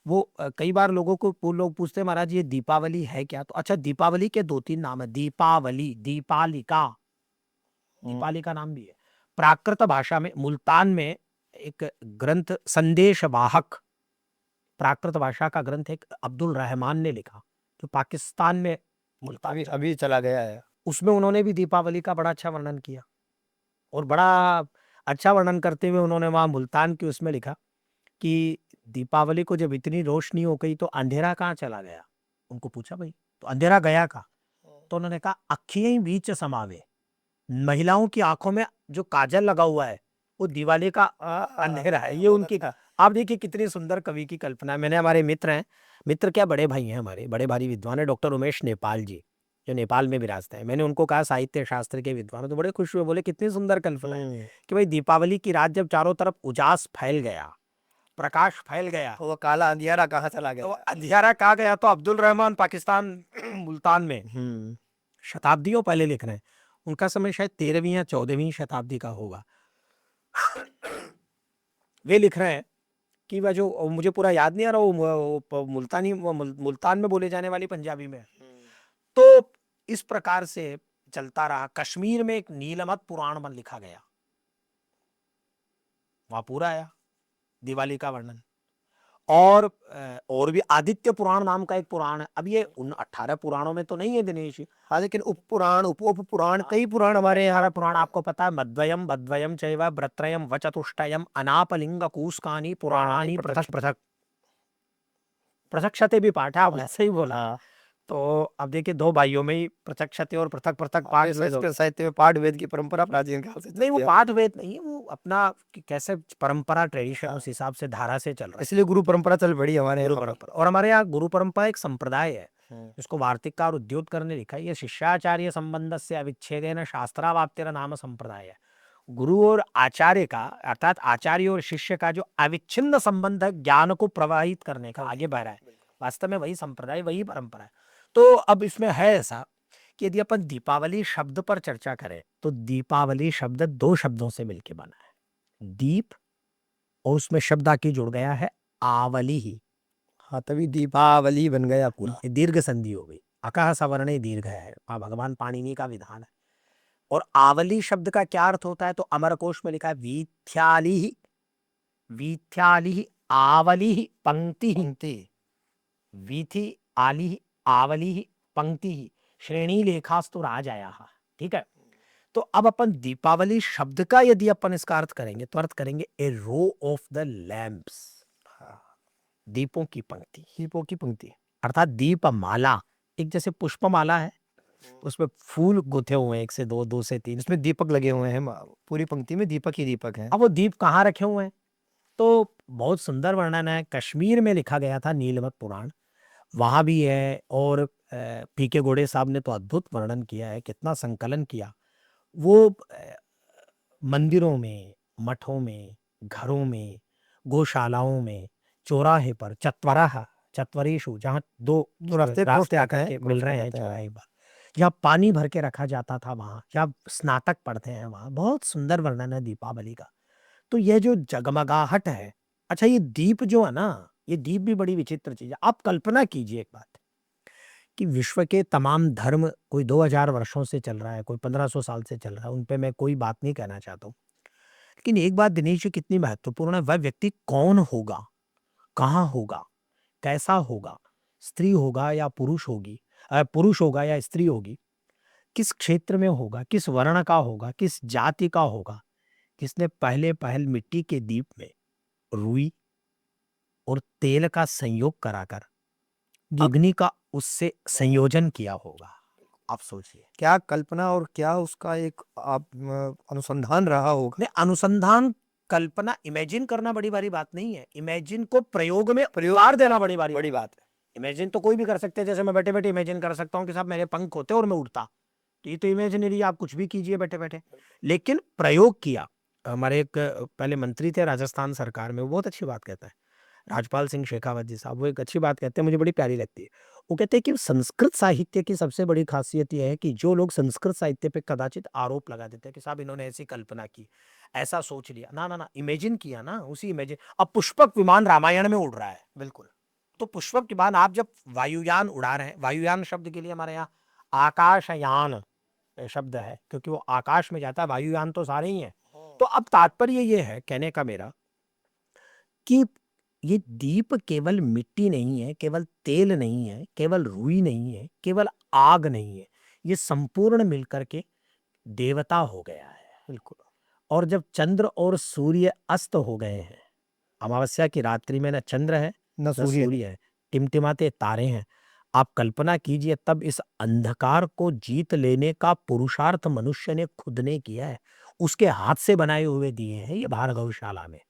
वो कई बार लोगों को लोग पूछते हैं महाराज ये दीपावली है क्या, तो अच्छा दीपावली के 2-3 नाम है। दीपावली, दीपालिका, दीपालिका नाम भी है। प्राकृत भाषा में मुल्तान में एक ग्रंथ संदेश वाहक, प्राकृत भाषा का ग्रंथ एक अब्दुल रहमान ने लिखा जो पाकिस्तान में मुल्तान अभी चला गया है। उसमें उन्होंने भी दीपावली का बड़ा अच्छा वर्णन किया। और बड़ा अच्छा वर्णन करते हुए उन्होंने वहां मुल्तान की उसमें लिखा कि दीपावली को जब इतनी रोशनी हो गई तो अंधेरा कहाँ चला गया। उनको पूछा भाई तो अंधेरा गया कहाँ, तो उन्होंने कहा अखियां ही बीच समावे। महिलाओं की आंखों में जो काजल लगा हुआ है वो दिवाली का अंधेरा है। ये उनकी, आप देखिए कितनी सुंदर कवि की कल्पना है। मैंने, हमारे मित्र हैं, मित्र क्या बड़े भाई हैं हमारे, बड़े भारी विद्वान है डॉक्टर उमेश नेपाल जी, जो नेपाल में विराजते हैं। मैंने उनको कहा साहित्य शास्त्र के विद्वान हैं, तो बड़े खुश हुए, बोले कितनी सुंदर कल्पना है कि भाई दीपावली की रात जब चारों तरफ उजास फैल गया, प्रकाश फैल गया, तो वो काला अंधियारा कहाँ चला तो गया। अंधियारा कहाँ गया, तो अब्दुल रहमान पाकिस्तान मुल्तान में शताब्दियों पहले लिख रहे हैं। उनका समय शायद 13वीं या 14वीं शताब्दी का होगा। वे लिख रहे हैं कि वह जो, मुझे पूरा याद नहीं आ रहा, वो मुल्तान में बोले जाने वाली पंजाबी में। तो इस प्रकार से चलता रहा। कश्मीर में एक नीलमत पुराण में लिखा गया, वहां पूरा आया दिवाली का वर्णन। और भी आदित्य पुराण नाम का एक पुराण है। अब ये उन 18 पुराणों में तो नहीं है दिनेश जी। हाँ, लेकिन उप पुराण उप पुराण कई पुराण हमारे यहाँ। हमारा पुराण आपको पता है, मद्वयम बद्वयम चैव ब्रत्रयम वचतुष्टयम अनापलिंग कूस्कानि पुराणानि पृथक पृथक। पृथक्षते भी पाठ है, आप ऐसे ही बोला। तो अब देखिए 2 भाइयों में ही पृथक्षते और पृथक पृथक पाठ। संस्कृत साहित्य में पाठ वेद की परंपरा प्राचीन काल से नहीं, वो पाठ वेद नहीं है, वो अपना कैसे परंपरा ट्रेडिशन उस हिसाब से धारा से चल रहा है, इसलिए गुरु परंपरा चल पड़ी हमारे गुरु यहाँ। परंपरा। और हमारे यहाँ गुरु परंपरा एक संप्रदाय है जिसको वार्तिककार उद्योतकर ने लिखा है। ये शिष्याचार्य संबंध से अविच्छेदेन शास्त्रावाप्तिर नाम संप्रदाय है। गुरु और आचार्य का, अर्थात आचार्य और शिष्य का जो अविच्छिन्न संबंध है ज्ञान को प्रवाहित करने का, आगे बढ़ रहा है, वास्तव में वही संप्रदाय, वही परंपरा है। तो अब इसमें है ऐसा कि यदि अपन दीपावली शब्द पर चर्चा करें तो दीपावली शब्द 2 शब्दों से मिलकर बना है, दीप और उसमें शब्द आके जुड़ गया है आवली ही। हाँ, तभी दीपावली बन गया पूरा। दीर्घ संधि हो गई, अकह सवर्ण दीर्घ है, भगवान पाणिनि का विधान है। और आवली शब्द का क्या अर्थ होता है, तो अमरकोश में लिखा है वीथ्याली, वीथ्याली आवली पंक्ति, वीथी आली आवली पंक्ति श्रेणी लेखास्तु राजाया। ठीक है। तो अब अपन दीपावली शब्द का यदि अपन इसका अर्थ करेंगे तो अर्थ करेंगे ए रो ऑफ द लैम्प्स, दीपों की पंक्ति, दीपों की पंक्ति, अर्थात दीपमाला। एक जैसे पुष्पमाला है उसमें फूल गुथे हुए हैं 1 से 2, 2 से 3, इसमें दीपक लगे हुए हैं, पूरी पंक्ति में दीपक ही दीपक हैं। अब वो दीप कहाँ रखे हुए हैं, तो बहुत सुंदर वर्णन है, कश्मीर में लिखा गया था नीलमत पुराण, वहां भी है। और पीके गोड़े साहब ने तो अद्भुत वर्णन किया है, कितना संकलन किया। वो मंदिरों में, मठों में, घरों में, गौशालाओं में, चौराहे पर, चत्वरेषु, जहाँ दो जो रास्ते क्रॉस रास्ते करते आकर हैं, के क्रॉस मिल कर रहे हैं जाते हैं। एक बार, जहाँ पानी भर के रखा जाता था वहाँ, जहाँ स्नातक पढ़ते हैं वहाँ, बहुत सुंदर वर्णन है दीपावली का। तो ये जो जगमगाहट है, अच्छा ये दीप जो है ना, ये दीप भी बड़ी विचित्र चीज़ है। आप कल्पना कीजिए एक बात, कि विश्व के तमाम धर्म कोई 2000 वर्षों से चल रहा है, कोई 1500 साल से चल रहा है, उन पे मैं कोई बात नहीं कहना चाहता हूँ। लेकिन एक बात दिनेश जी कितनी महत्वपूर्ण है, वह व्यक्ति कौन होगा, कहाँ होगा, कैसा होगा, स्त्री होगा या पुरुष होगी, पुरुष होगा या स्त्री होगी, किस क्षेत्र में होगा, किस वर्ण का होगा, किस जाति का होगा, किसने पहले पहल मिट्टी के दीप में रुई और तेल का संयोग कराकर जी। अग्नि का उससे संयोजन किया होगा। आप सोचिए। क्या कल्पना और क्या उसका एक अनुसंधान रहा होगा। नहीं, अनुसंधान, कल्पना, इमेजिन करना बड़ी भारी बात नहीं है। इमेजिन को प्रयोग में प्रयोग उतार देना बड़ी भारी बड़ी बात बात है। है। इमेजिन तो कोई भी कर सकते हैं, जैसे मैं बैठे-बैठे इमेजिन कर सकता हूँ कि साहब मेरे पंख होते और मैं उड़ता। तो ये तो इमेजिनरी, आप कुछ भी कीजिए बैठे-बैठे। लेकिन प्रयोग किया। हमारे एक पहले मंत्री थे राजस्थान सरकार में, वो बहुत अच्छी बात कहते हैं। राजपाल सिंह शेखावत जी साहब, वो एक अच्छी बात कहते हैं, मुझे बड़ी प्यारी लगती है। वो कहते हैं कि संस्कृत साहित्य की सबसे बड़ी खासियत ये है कि जो लोग संस्कृत साहित्य पे कदाचित आरोप लगा देते हैं कि साहब इन्होंने ऐसी कल्पना की, ऐसा सोच लिया। ना, ना, ना, इमेजिन किया ना, उसी इमेजिन। अब पुष्पक विमान रामायण में उड़ रहा है, बिल्कुल। तो पुष्पक विमान आप जब वायुयान उड़ा रहे हैं, वायुयान शब्द के लिए हमारे यहाँ आकाशयान शब्द है, क्योंकि वो आकाश में जाता है, वायुयान तो सारे ही हैं। तो अब तात्पर्य ये है कहने का मेरा, कि ये दीप केवल मिट्टी नहीं है, केवल तेल नहीं है, केवल रुई नहीं है, केवल आग नहीं है। ये संपूर्ण मिलकर के देवता हो गया है। बिल्कुल। और जब चंद्र और सूर्य अस्त हो गए हैं, अमावस्या की रात्रि में न चंद्र है, न न सूर्य। सूर्य है, टिमटिमाते तारे हैं। आप कल्पना कीजिए, तब इस अंधकार को जीत लेने का पुरुषार्थ मनुष्य ने खुद ने किया है। उसके हाथ से बनाए हुए दिए हैं ये भार्गवशाला में।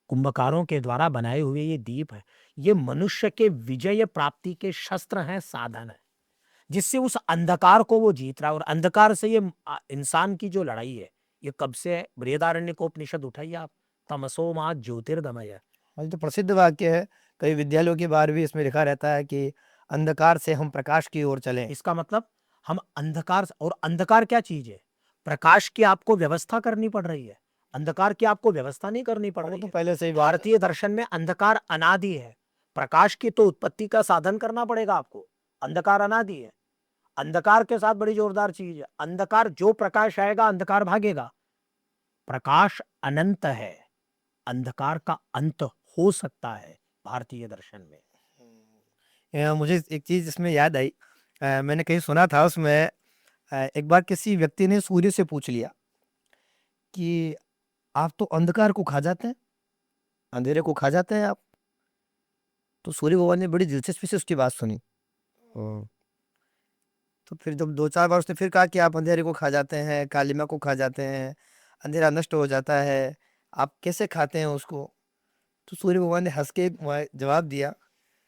कुंभकारों के द्वारा बनाए हुए ये दीप है। ये मनुष्य के विजय प्राप्ति के शस्त्र हैं, साधन है, जिससे उस अंधकार को वो जीत रहा है। और अंधकार से ये इंसान की जो लड़ाई है, ये कब से है? बृहदारण्यकोपनिषद उठाइए आप, तमसो मा ज्योतिर्गमय। और तो प्रसिद्ध वाक्य है, कई विद्यालयों के बाहर भी इसमें लिखा रहता है कि अंधकार से हम प्रकाश की ओर चलें। इसका मतलब हम अंधकार और अंधकार क्या चीज है? प्रकाश की आपको व्यवस्था करनी पड़ रही है, अंधकार की आपको व्यवस्था नहीं करनी पड़ वो रही तो है। पहले से ही भारतीय दर्शन में अंधकार अनादि है, प्रकाश की तो उत्पत्ति का साधन करना पड़ेगा आपको। अंधकार अनादि है। अंधकार के साथ बड़ी जोरदार चीज है, अंधकार जो प्रकाश आएगा अंधकार भागेगा। प्रकाश अनंत है, अंधकार का अंत हो सकता है भारतीय दर्शन में। मुझे एक चीज इसमें याद आई। मैंने कहीं सुना था उसमें, एक बार किसी व्यक्ति ने सूर्य से पूछ लिया कि आप तो अंधकार को खा जाते हैं, अंधेरे को खा जाते हैं आप। तो सूर्य भगवान ने बड़ी दिलचस्पी से उसकी बात सुनी। तो फिर जब 2-4 बार उसने फिर कहा कि आप अंधेरे को खा जाते हैं, कालिमा को खा जाते हैं, अंधेरा नष्ट हो जाता है, आप कैसे खाते हैं उसको? तो सूर्य भगवान ने हंस के जवाब दिया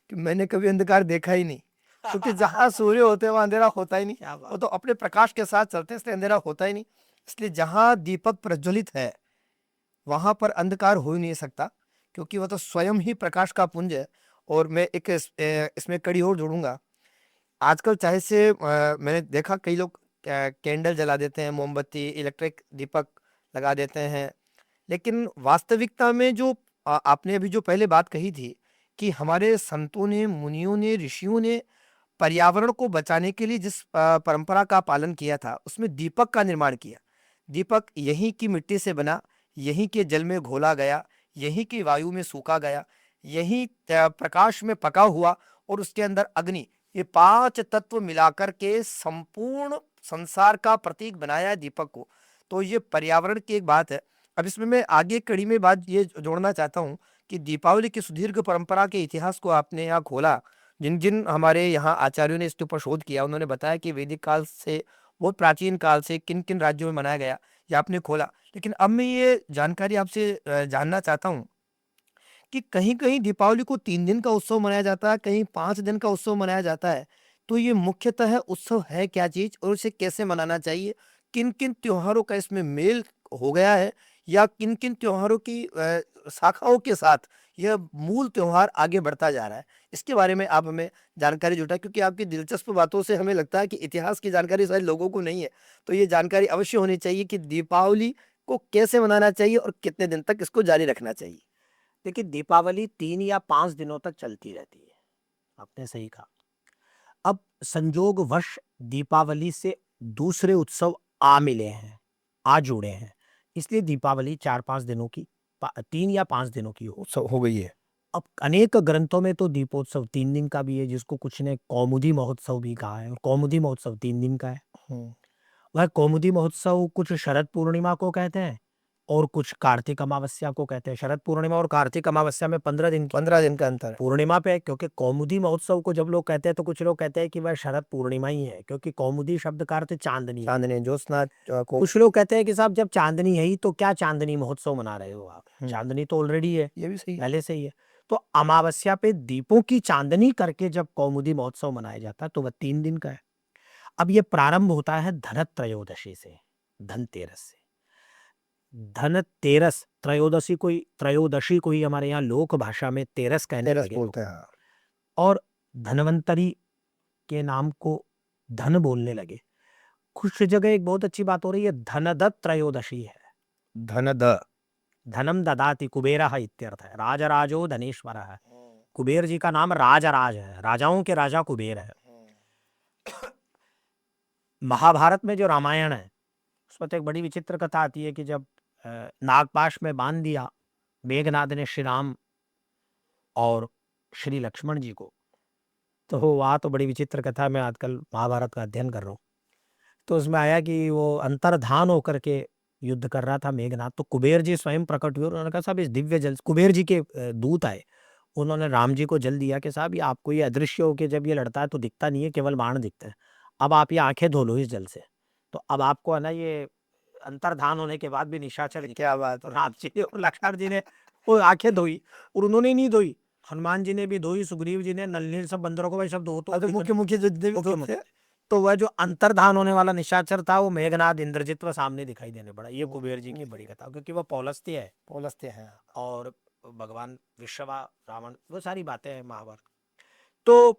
कि मैंने कभी अंधकार देखा ही नहीं, क्योंकि जहाँ सूर्य होते हैं वहाँ अंधेरा होता ही नहीं। क्या बात। वो तो अपने प्रकाश के साथ चलते हैं, इसलिए अंधेरा होता ही नहीं। इसलिए जहाँ दीपक प्रज्वलित है वहां पर अंधकार हो ही नहीं सकता, क्योंकि वह तो स्वयं ही प्रकाश का पुंज है। और मैं एक इसमें कड़ी और जोड़ूंगा। आजकल चाहे से मैंने देखा कई लोग कैंडल जला देते हैं, मोमबत्ती, इलेक्ट्रिक दीपक लगा देते हैं। लेकिन वास्तविकता में जो आपने अभी जो पहले बात कही थी कि हमारे संतों ने, मुनियों ने, ऋषियों ने पर्यावरण को बचाने के लिए जिस परंपरा का पालन किया था, उसमें दीपक का निर्माण किया। दीपक यहीं की मिट्टी से बना, यहीं के जल में घोला गया, यहीं की वायु में सूखा गया, यहीं प्रकाश में पका हुआ, और उसके अंदर अग्नि, ये 5 तत्व मिलाकर के संपूर्ण संसार का प्रतीक बनाया है दीपक को। तो ये पर्यावरण की एक बात है। अब इसमें मैं आगे कड़ी में बात ये जोड़ना चाहता हूँ कि दीपावली की सुदीर्घ परंपरा के इतिहास को आपने यहाँ खोला। जिन जिन हमारे यहाँ आचार्यों ने इसके ऊपर शोध किया, उन्होंने बताया कि वैदिक काल से, बहुत प्राचीन काल से किन किन राज्यों में मनाया गया, ये आपने खोला। लेकिन अब मैं ये जानकारी आपसे जानना चाहता हूँ कि कहीं-कहीं दीपावली को 3 दिन का उत्सव मनाया जाता है, कहीं 5 दिन का उत्सव मनाया जाता है। तो ये मुख्यतः उत्सव है क्या चीज़ और इसे कैसे मनाना चाहिए? किन-किन त्योहारों का इसमें मेल हो गया है, या किन-किन त्योहारों की शाखाओं के साथ यह मूल त्योहार आगे बढ़ता जा रहा है। इसके बारे में आप हमें जानकारी जुटाएं, क्योंकि आपकी दिलचस्प बातों से हमें लगता है कि इतिहास की जानकारी शायद लोगों को नहीं है। तो ये जानकारी अवश्य होनी चाहिए कि दीपावली को कैसे मनाना चाहिए और कितने दिन तक इसको जारी रखना चाहिए। देखिए, दीपावली 3 या 5 दिनों तक चलती रहती है। आपने सही कहा। अब संजोगवश दीपावली से दूसरे उत्सव आ मिले हैं, आ जुड़े हैं। इसलिए दीपावली 4-5 दिनों की 3 या 5 दिनों की हो गई है। अब अनेक ग्रंथों में तो दीपोत्सव 3 दिन का भी है, जिसको कुछ ने कौमुदी महोत्सव भी कहा है, और कौमुदी महोत्सव 3 दिन का है। वह कौमुदी महोत्सव कुछ शरद पूर्णिमा को कहते हैं और कुछ कार्तिक अमावस्या को कहते हैं। शरद पूर्णिमा और कार्तिक अमावस्या में 15 दिन 15 दिन का अंतर है। पूर्णिमा पे है, क्योंकि कौमुदी महोत्सव को जब लोग कहते हैं तो कुछ लोग कहते हैं कि वह शरद पूर्णिमा ही है, क्योंकि कौमुदी शब्द का अर्थ चांदनी है। चांदनी ज्योत्सना को कुछ लोग कहते हैं कि साहब जब चांदनी है ही तो क्या चांदनी महोत्सव मना रहे हो आप, हम्म। चांदनी तो ऑलरेडी है, ये भी सही है। पहले से ही है। तो अमावस्या पे दीपों की चांदनी करके जब कौमुदी महोत्सव मनाया जाता है तो वह 3 दिन का है। अब ये प्रारंभ होता है धनत्रयोदशी से, धनतेरस से। धनतेरस त्रयोदशी को ही हमारे यहाँ लोक भाषा में तेरस कहने तेरस लगे बोलते लोग। हैं। और धनवंतरी के नाम को धन बोलने लगे। कुछ जगह एक बहुत अच्छी बात हो रही है, धनदत्त त्रयोदशी है। धन द धनम ददाति कुबेरः इत्यर्थ है, राजराजो धनेश्वरः। कुबेर जी का नाम राजराज है, राजाओं के राजा कुबेर है। महाभारत में जो रामायण है उसमें तो एक बड़ी विचित्र कथा आती है कि जब नागपाश में बांध दिया मेघनाद ने श्री राम और श्री लक्ष्मण जी को, तो वहाँ तो बड़ी विचित्र कथा, मैं आजकल महाभारत का अध्ययन कर रहा हूँ, तो उसमें आया कि वो अंतर्धान होकर के युद्ध कर रहा था मेघनाद, तो कुबेर जी स्वयं प्रकट हुए और उन्होंने कहा साहब इस दिव्य जल, कुबेर जी के दूत आए, उन्होंने राम जी को जल दिया कि साहब ये आपको ये अदृश्य होकर जब ये लड़ता है तो दिखता नहीं है, केवल बाण दिखते हैं, अब आप ये आंखें धो लो इस जल से, तो अब आपको है ना ये अंतर्धान होने के बाद भी निशाचर क्या बात तो राम जी ने और लक्ष्मण जी ने वो आंखें धोई, और उन्होंने नहीं धोई, हनुमान जी ने भी धोई, सुग्रीव जी ने, नल सब बंदरों को भाई सब धो, तो मुख्य मुख्य मुख्य तो वह जो अंतर्धान होने वाला निशाचर था वो मेघनाद इंद्रजित व सामने दिखाई देने पड़ा। ये कुबेर जी की बड़ी कथा, क्योंकि वह पौलस्त्य है, और भगवान विश्वा रावण, वो सारी बातें हैं महाभारत। तो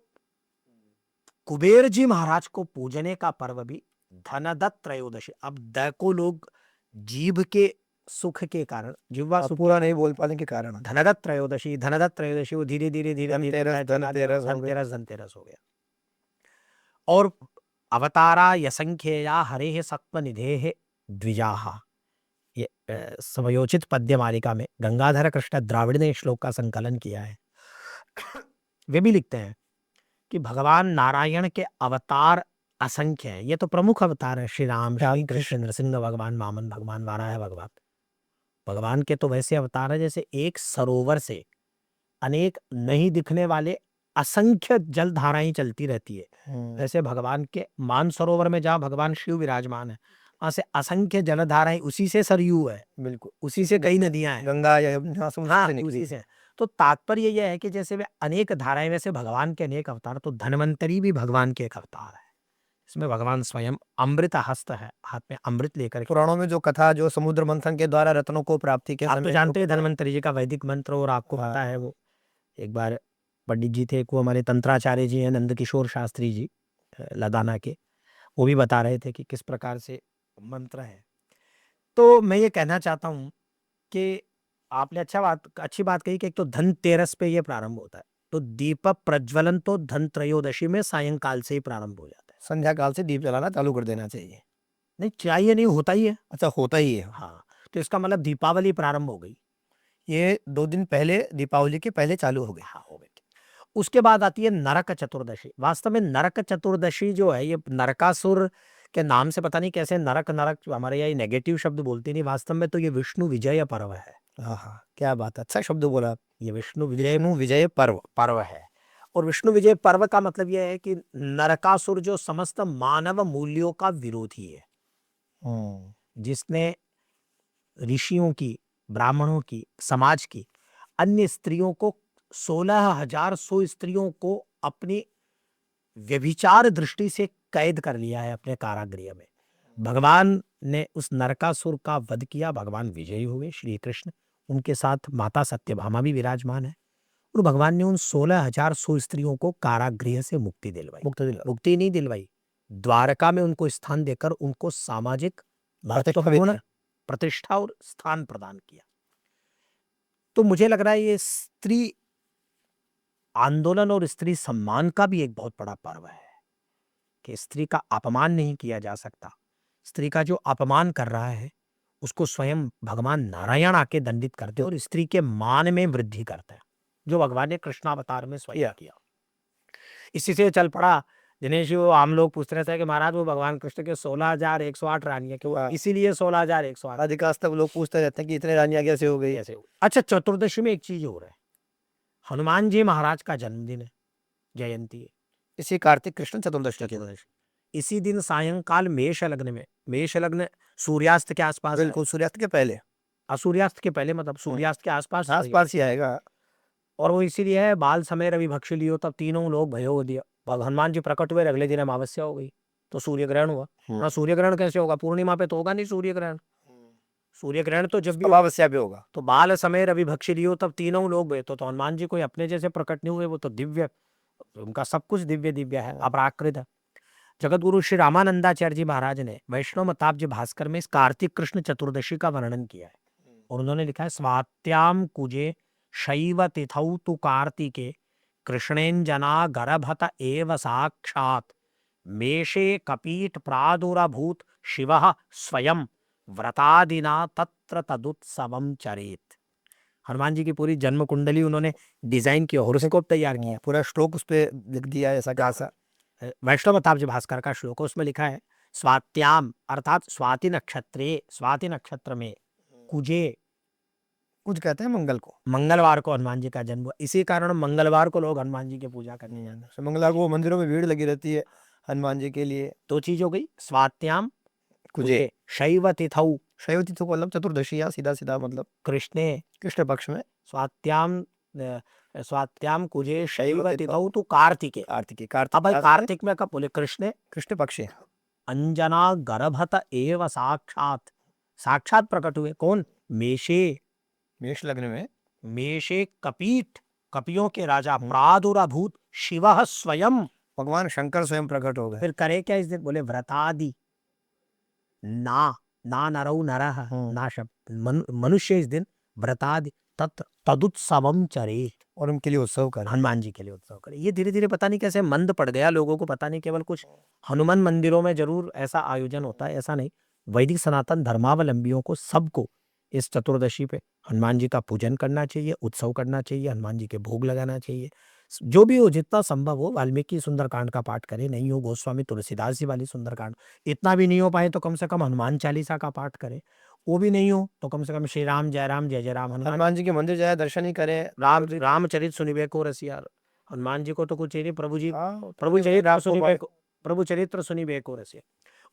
कुबेर जी महाराज को पूजने का पर्व भी धनदत्त त्रयोदशी। अब द को लोग जीभ के सुख के कारण, जिह्वा सुख पूरा नहीं बोल पाने के कारण धनदत्त त्रयोदशी वो धीरे धीरे धनतेरस हो गया। और अवतारा यसंख्येया हरेः सत्त्वनिधेः द्विजाः, ये समयोचित पद्य मालिका में गंगाधर कृष्ण द्राविड़ ने श्लोक का संकलन किया है। वे भी लिखते हैं कि भगवान नारायण के अवतार असंख्य हैं, ये तो प्रमुख अवतार है, श्री राम, श्री कृष्ण, नरसिंह भगवान, वामन भगवान, वाराह भगवान। भगवान के तो वैसे अवतार है जैसे एक सरोवर से अनेक नहीं दिखने वाले असंख्य जल धाराएं चलती रहती है, वैसे भगवान के मानसरोवर में जहाँ भगवान शिव विराजमान है वहां से असंख्य जल धाराएं, उसी से सरयू है, बिल्कुल उसी से कई नदियां हैं, गंगा या हाँ, उसी से। तो तात्पर्य यह है कि जैसे वे अनेक धाराएं, वैसे भगवान के अनेक अवतार, तो धन्वंतरी भी भगवान के एक अवतार है। इसमें भगवान स्वयं अमृत हस्त है, हाथ में अमृत लेकर। पुराणों में जो कथा, जो समुद्र मंथन के द्वारा रत्नों को प्राप्ति के, आप तो जानते हैं धन्वंतरी जी का वैदिक मंत्र, और आपको पता है वो एक बार पंडित जी थे, वो हमारे तंत्राचार्य जी हैं नंद किशोर शास्त्री जी लदाना के, वो भी बता रहे थे कि किस प्रकार से मंत्र है। तो मैं ये कहना चाहता हूँ कि आपने अच्छी बात कही कि एक तो धनतेरस पे ये प्रारंभ होता है, तो दीप प्रज्वलन तो धन त्रयोदशी में सायंकाल से ही प्रारंभ हो जाता है, संध्या काल से दीप जलाना चालू कर देना चाहिए। नहीं चाहिए नहीं, होता ही है। अच्छा, होता ही है। हाँ, तो इसका मतलब दीपावली प्रारंभ हो गई, ये 2 दिन पहले, दीपावली के पहले चालू हो गई। हाँ, हो गई। उसके बाद आती है नरक चतुर्दशी। वास्तव में नरक चतुर्दशी जो है, ये नरकासुर के नाम से पता नहीं कैसे नरक हमारे यहाँ नेगेटिव शब्द बोलते नहीं, वास्तव में तो ये विष्णु विजय पर्व है। हाँ, क्या बात है, अच्छा शब्द बोला। ये विष्णु विजय पर्व है। और विष्णु विजय पर्व का मतलब यह है कि नरकासुर जो समस्त मानव मूल्यों का विरोधी है, जिसने ऋषियों की, ब्राह्मणों की, समाज की, अन्य स्त्रियों को 16,100 स्त्रियों को अपनी व्यभिचार दृष्टि से कैद कर लिया है अपने कारागृह में। भगवान ने उस नरकासुर का वध किया, भगवान विजयी हुए श्री कृष्ण, उनके साथ माता सत्यभामा भी विराजमान है और भगवान ने उन 16,100 स्त्रियों को कारागृह से मुक्ति दिलवाई। मुक्ति नहीं दिलवाई, द्वारका में उनको स्थान देकर उनको सामाजिक महत्वपूर्ण प्रतिष्ठा और स्थान प्रदान किया। तो मुझे लग रहा है ये स्त्री आंदोलन और स्त्री सम्मान का भी एक बहुत बड़ा पर्व है कि स्त्री का अपमान नहीं किया जा सकता। स्त्री का जो अपमान कर रहा है उसको स्वयं भगवान नारायण आके दंडित करते हैं और स्त्री के मान में वृद्धि करते हैं, जो भगवान ने कृष्णावतार में स्वयं किया। इसी से चल पड़ा दिनेश जी, वो आम लोग पूछ रहे थे कि महाराज वो भगवान कृष्ण के 16,108 रानियां क्यों, इसीलिए 16,108। अधिकांश तक लोग पूछते रहते हैं कि इतने रानियां कैसे हो गई, ऐसे हो। अच्छा, चतुर्दशी में एक चीज हो रहा है, हनुमान जी महाराज का जन्मदिन है, जयंती है, इसी कार्तिक कृष्ण चतुर्दशी के दिन। इसी दिन सायंकाल मेष लग्न में, मेष लग्न सूर्यास्त के आसपास है। बिल्कुल सूर्यास्त के पहले, सूर्यास्त के पहले मतलब सूर्यास्त के आसपास आसपास ही आएगा। और वो इसीलिए है बाल समय रवि भक्ष लियो तब तीनों लोग भयो दिया। हनुमान जी प्रकट हुए, अगले दिन अमावस्या हो गई तो सूर्य ग्रहण हुआ ना। सूर्य ग्रहण कैसे होगा, पूर्णिमा पे तो होगा नहीं सूर्य ग्रहण। सूर्य ग्रहण तो जब भी अमावस्या भी होगा। तो बाल समय रवि भक्ष लियो तब तीनों लोग भयो। तो हनुमान जी कोई अपने जैसे प्रकट नहीं हुए, वो तो दिव्य, उनका सब कुछ दिव्य दिव्य है, अपराकृत है। जगतगुरु श्री रामानंदाचार्य जी महाराज ने वैष्णव मताब्ज भास्कर में इस कार्तिक कृष्ण चतुर्दशी का वर्णन किया है और उन्होंने लिखा है स्वात्याम कुजे शैव तिथौ तु कार्तिके कृष्णेंजना गर्भत एव साक्षात मेषे कपीठ प्रादुरभूत शिवः स्वयं व्रतादिना तत्र तदुत्सवम चरेत। हनुमान जी की पूरी जन्म कुंडली उन्होंने डिजाइन की, हॉरोस्कोप तैयार किया, पूरा श्लोक उस पर लिख दिया है। ऐसा कैसा वैष्णव मताब्ज भास्कर का श्लोक, उसमें लिखा है स्वात्याम अर्थात स्वाति नक्षत्रे, स्वाति नक्षत्र में कुजे, कुछ कहते हैं मंगल को, मंगलवार को हनुमान जी का जन्म हुआ। इसी कारण मंगलवार को लोग हनुमान जी की पूजा करने जाते हैं। मंगलवार को मंदिरों में भीड़ लगी रहती है हनुमान जी के लिए। दो चीज हो गई, स्वात्याम कुजे, शैव तिथौ, शैव तिथि को मतलब चतुर्दशी या सीधा सीधा मतलब कृष्ण पक्ष में। स्वात्याम कुजे शैव तिथौ तु कार्तिके, अब कार्तिक में कब बोले, कृष्ण पक्ष अंजना गर्भत एव साक्षात, साक्षात प्रकट हुए कौन, मेषे, मेष लग्न में, मेषे कपीठ, कपियों के राजा प्रादुरभूत शिवः स्वयं, भगवान शंकर स्वयं प्रकट हो गए। फिर करे क्या इस दिन, बोले व्रतादि ना नरौ नरः ना शब्द, मनुष्य इस दिन व्रतादि तत्र तदुत्सवम चरेत, और उनके लिए उत्सव करे, हनुमान जी के लिए उत्सव करे। ये धीरे धीरे पता नहीं कैसे मंद पड़ गया लोगों को, पता नहीं केवल कुछ हनुमान मंदिरों में जरूर ऐसा आयोजन होता है, ऐसा नहीं। वैदिक सनातन धर्मावलंबियों को सबको इस चतुर्दशी पे हनुमान जी का पूजन करना चाहिए, उत्सव करना चाहिए, हनुमान जी के भोग लगाना चाहिए। जो भी हो, जितना संभव हो, वाल्मीकि सुंदरकांड का पाठ करें, नहीं हो गोस्वामी तुलसीदास जी वाली सुंदरकांड, इतना भी नहीं हो पाए तो कम से कम हनुमान चालीसा का पाठ करें, वो भी नहीं हो तो कम से कम श्री राम जय जय राम, हनुमान जी के मंदिर जाए, दर्शन ही करें, रामचरित सुनिबे को रसिया। हनुमान जी को तो कुछ चाहिए, प्रभु चरित्र सुनिबे को रसिया।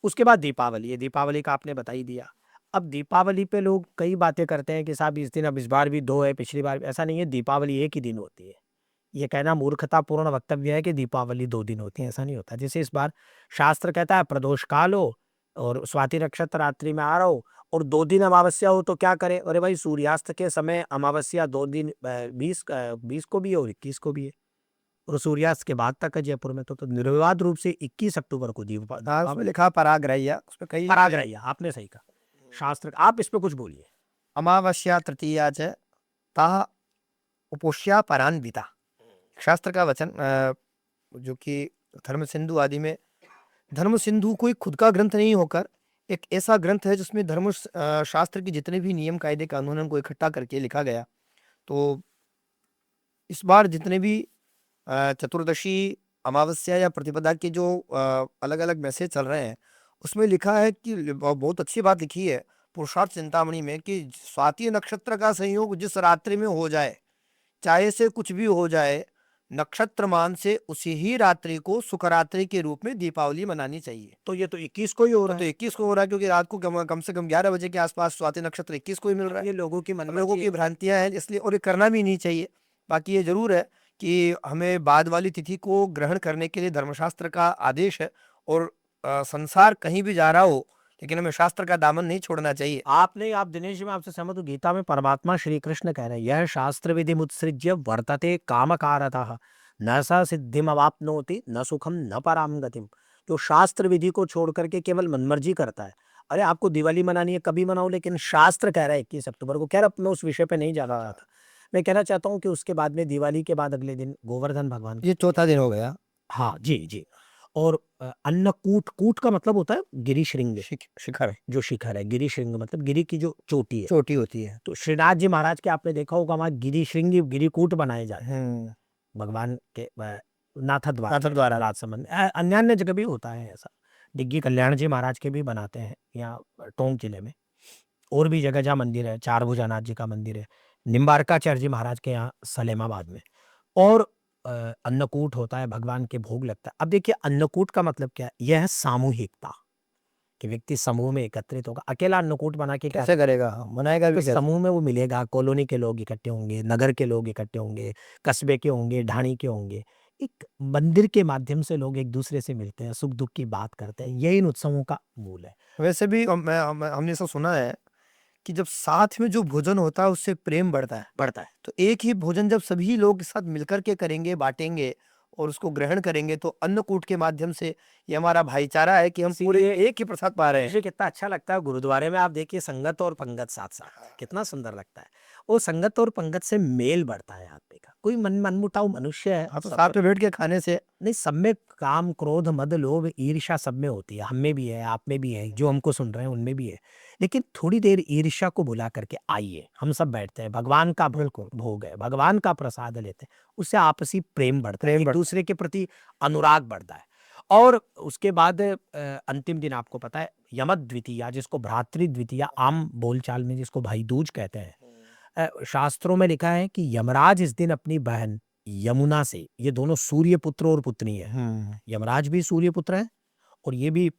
उसके बाद दीपावली है, दीपावली का आपने बता ही दिया। अब दीपावली पे लोग कई बातें करते हैं कि साहब इस दिन, अब इस बार भी 2 है, पिछली बार, ऐसा नहीं है, दीपावली एक ही दिन होती है। ये कहना मूर्खतापूर्ण वक्तव्य है कि दीपावली 2 दिन होती है, ऐसा नहीं होता। जैसे इस बार शास्त्र कहता है प्रदोष काल हो और स्वाति नक्षत्र रात्रि में आ रहा हो और 2 दिन अमावस्या हो तो क्या करें, अरे भाई सूर्यास्त के समय अमावस्या 2 दिन 20 को भी है और 21 को भी है, और सूर्यास्त के बाद तक है जयपुर में, तो निर्विवाद रूप से 21 अक्टूबर को उसमें लिखा पराग्रह्य, उसमें कई पराग्रह्य, आपने सही कहा शास्त्र। आप इस पे कुछ बोलिए। अमावस्या तृतीया च ताः उपोष्या परान्विता, शास्त्र का वचन जो कि धर्म सिंधु आदि में, धर्म सिंधु कोई खुद का ग्रंथ नहीं होकर एक ऐसा ग्रंथ है जिसमें धर्म शास्त्र के जितने भी नियम कायदे कानून को इकट्ठा करके लिखा गया। तो इस बार जितने भी चतुर्दशी, अमावस्या या प्रतिपदा के जो अलग अलग मैसेज चल रहे हैं, उसमें लिखा है कि बहुत अच्छी बात लिखी है पुरुषार्थ चिंतामणि में कि स्वाति नक्षत्र का संयोग जिस रात्रि में हो जाए, चाहे से कुछ भी हो जाए, नक्षत्र मान से उसी ही रात्रि को सुखरात्रि के रूप में दीपावली मनानी चाहिए। तो ये तो 21 को ही हो रहा है, तो 21 को हो रहा है, क्योंकि रात को कम से कम 11 बजे के आसपास स्वाति नक्षत्र 21 को ही मिल रहा है। ये लोगों की भ्रांतियां हैं, इसलिए, और ये करना भी नहीं चाहिए। बाकी ये जरूर है कि हमें बाद वाली तिथि को ग्रहण करने के लिए धर्मशास्त्र का आदेश है, और संसार कहीं भी जा रहा हो लेकिन हमें शास्त्र का दामन नहीं छोड़ना चाहिए। आप नहीं, आप दिनेश जी, मैं आपसे सहमत हूँ। गीता में परमात्मा श्री कृष्ण कह रहे हैं, यह शास्त्र विधि मुत्सृज्य वर्तते कामकारतः न स सिद्धिम अवाप्नोति न सुखम न पराम गतिम। जो शास्त्र विधि को छोड़ करके केवल मनमर्जी करता है, अरे आपको दिवाली मनानी है कभी मनाओ, लेकिन शास्त्र कह रहा है 21 अक्टूबर को। खैर, अब मैं उस विषय पे नहीं जा रहा था। मैं कहना चाहता हूँ कि उसके बाद में, दिवाली के बाद अगले दिन गोवर्धन भगवान ये चौथा दिन हो गया। हाँ जी जी। और अन्नकूट, कूट का मतलब होता है गिरिशृंग, शिखर जो शिखर है। गिरिशृंग मतलब गिरि की जो चोटी है। चोटी होती है। तो श्रीनाथ जी महाराज के आपने देखा होगा, वहाँ गिरिशृंग गिरिकूट बनाए जाते हैं हम्म। भगवान के नाथ द्वारा, नाथ द्वारा। राजसमंद अन्य अन्य जगह भी होता है ऐसा। डिग्गी कल्याण जी महाराज के भी बनाते हैं यहाँ टोंक जिले में। और भी जगह जहाँ मंदिर है, चार भुजानाथ जी का मंदिर है, निम्बारकाचार्य जी महाराज के यहाँ सलेमाबाद में। और अन्नकूट होता है, भगवान के भोग लगता है। अब देखिए, अन्नकूट का मतलब क्या है? यह है सामूहिकता, कि व्यक्ति समूह में एकत्रित होगा। अकेला अन्नकूट बना के क्या कैसे करेगा, मनाएगा भी तो कैसे? समूह में वो मिलेगा, कॉलोनी के लोग इकट्ठे होंगे, नगर के लोग इकट्ठे होंगे, कस्बे के होंगे, ढाणी के होंगे। एक मंदिर के माध्यम से लोग एक दूसरे से मिलते हैं, सुख दुख की बात करते हैं। यही इन उत्सवों का मूल है। वैसे भी हमने ऐसा सुना है कि जब साथ में जो भोजन होता है उससे प्रेम बढ़ता है। तो एक ही भोजन जब सभी लोग साथ मिलकर के करेंगे, बांटेंगे और उसको ग्रहण करेंगे, तो अन्नकूट के माध्यम से ये हमारा भाईचारा है कि हम पूरे इसीलिए एक ही प्रसाद पा रहे हैं। मुझे कितना अच्छा लगता है, गुरुद्वारे में आप देखिए संगत और पंगत साथ साथ, कितना सुंदर लगता है। वो संगत और पंगत से मेल बढ़ता है आदमी का। कोई मनमुटाव मनुष्य है, हाँ, तो सब साथ में बैठ के खाने से नहीं, सब में काम, क्रोध, मद, लोभ, ईर्ष्या सब में होती है। हम में भी है, आप में भी है, जो हमको सुन रहे हैं उनमें भी है। लेकिन थोड़ी देर ईर्ष्या को भुला करके आइए, हम सब बैठते हैं, भगवान का भोग है, भगवान का प्रसाद लेते हैं, उससे आपसी प्रेम बढ़ता है, एक दूसरे के प्रति अनुराग बढ़ता है। और उसके बाद अंतिम दिन आपको पता है यमत द्वितीया, जिसको भ्रातृ द्वितीया आम बोलचाल में जिसको भाई दूज कहते हैं। शास्त्रों में लिखा है कि यमराज इस दिन अपनी बहन यमुना से, ये दोनों सूर्य पुत्र और पुत्री है। यमराज भी सूर्य पुत्र है और ये भी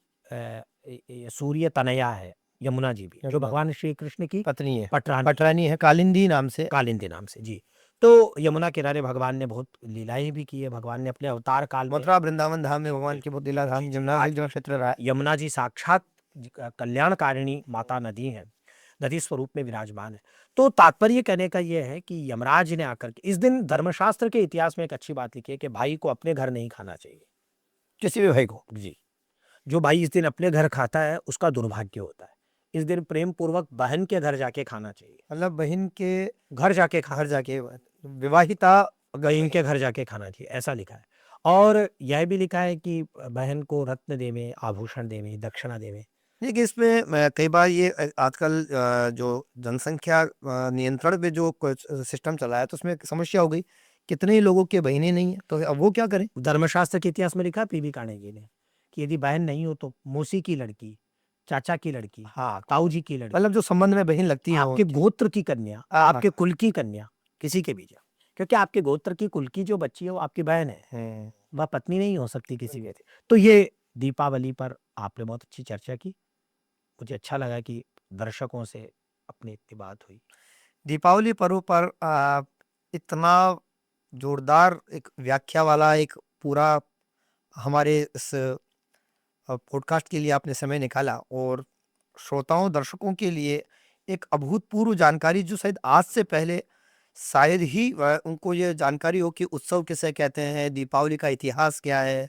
सूर्य तनया है, यमुना जी भी, जो भगवान श्री कृष्ण की पत्नी है, पटरानी पटरानी है, कालिंदी नाम से। कालिंदी नाम से जी। तो यमुना किनारे भगवान ने बहुत लीलाएं भी की है। भगवान ने अपने अवतार काल में मथुरा वृंदावन धाम में भगवान की बहुत लीला धाम, जमुना जो क्षेत्र रहा है। यमुना जी साक्षात कल्याणकारिणी माता नदी है, नदी स्वरूप में विराजमान है। तो तात्पर्य कहने का यह है कि यमराज ने आकर के इस दिन, धर्मशास्त्र के इतिहास में एक अच्छी बात लिखी है कि भाई को अपने घर नहीं खाना चाहिए, किसी भी भाई को जी। जो भाई इस दिन अपने घर खाता है उसका दुर्भाग्य होता है। इस दिन प्रेम पूर्वक बहन के घर जाके खाना चाहिए, मतलब बहन के घर जाके घर जाके विवाहिता बहन के घर जाके खाना चाहिए, ऐसा लिखा है। और यह भी लिखा है कि बहन को रत्न देवे, आभूषण देवे, दक्षिणा देवे। देखिए, इसमें कई बार ये आजकल जो जनसंख्या नियंत्रण पे जो सिस्टम चला है, तो उसमें एक समस्या हो गई, कितने ही लोगों के बहनें नहीं है, तो अब वो क्या करें? धर्मशास्त्र के इतिहास में लिखा पीवी कानेगी ने कि यदि बहन नहीं हो तो मौसी की लड़की, चाचा की लड़की, हाँ, ताऊ जी की लड़की, मतलब जो संबंध में बहन लगती है आपके गोत्र की कन्या, हाँ, आपके कुल की कन्या, किसी के भी जाओ, क्योंकि आपके गोत्र की कुल की जो बच्ची है वो आपकी बहन है, वह पत्नी नहीं हो सकती किसी के। तो ये दीपावली पर आपने बहुत अच्छी चर्चा की, मुझे अच्छा लगा कि दर्शकों से अपनी इतनी बात हुई। दीपावली पर्व पर इतना जोरदार एक व्याख्या वाला एक पूरा हमारे इस पॉडकास्ट के लिए आपने समय निकाला, और श्रोताओं दर्शकों के लिए एक अभूतपूर्व जानकारी, जो शायद आज से पहले शायद ही उनको ये जानकारी हो कि उत्सव किसे कहते हैं, दीपावली का इतिहास क्या है,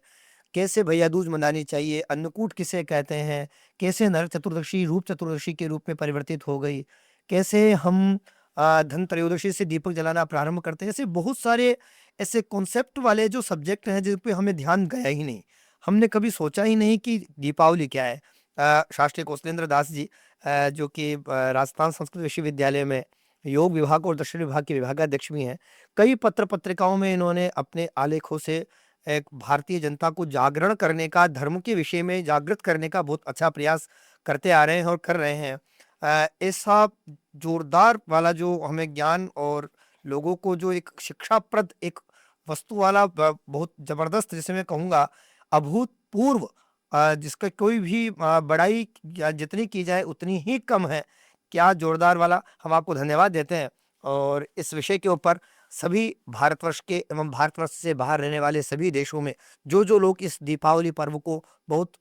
कैसे भैया दूज मनानी चाहिए, अन्नकूट किसे कहते हैं, कैसे नरक चतुर्दशी रूप चतुर्दशी के रूप में परिवर्तित हो गई, कैसे हम धन त्रयोदशी से दीपक जलाना प्रारंभ करते हैं। ऐसे बहुत सारे ऐसे कॉन्सेप्ट वाले जो सब्जेक्ट हैं जिन पे हमें ध्यान गया ही नहीं, हमने कभी सोचा ही नहीं कि दीपावली क्या है। शास्त्री कौशलेंद्र दास जी, जो कि राजस्थान संस्कृत विश्वविद्यालय में योग विभाग और दर्शन विभाग के विभागाध्यक्ष भी हैं, कई पत्र पत्रिकाओं में इन्होंने अपने आलेखों से एक भारतीय जनता को जागरण करने का, धर्म के विषय में जागृत करने का बहुत अच्छा प्रयास करते आ रहे हैं और कर रहे हैं। ऐसा जोरदार वाला जो हमें ज्ञान और लोगों को जो एक शिक्षाप्रद एक वस्तु वाला बहुत जबरदस्त, जिसे मैं कहूँगा अभूतपूर्व, जिसका कोई भी बड़ाई जितनी की जाए उतनी ही कम है, क्या जोरदार वाला, हम आपको धन्यवाद देते हैं। और इस विषय के ऊपर सभी भारतवर्ष के एवं भारतवर्ष से बाहर रहने वाले सभी देशों में जो लोग इस दीपावली पर्व को बहुत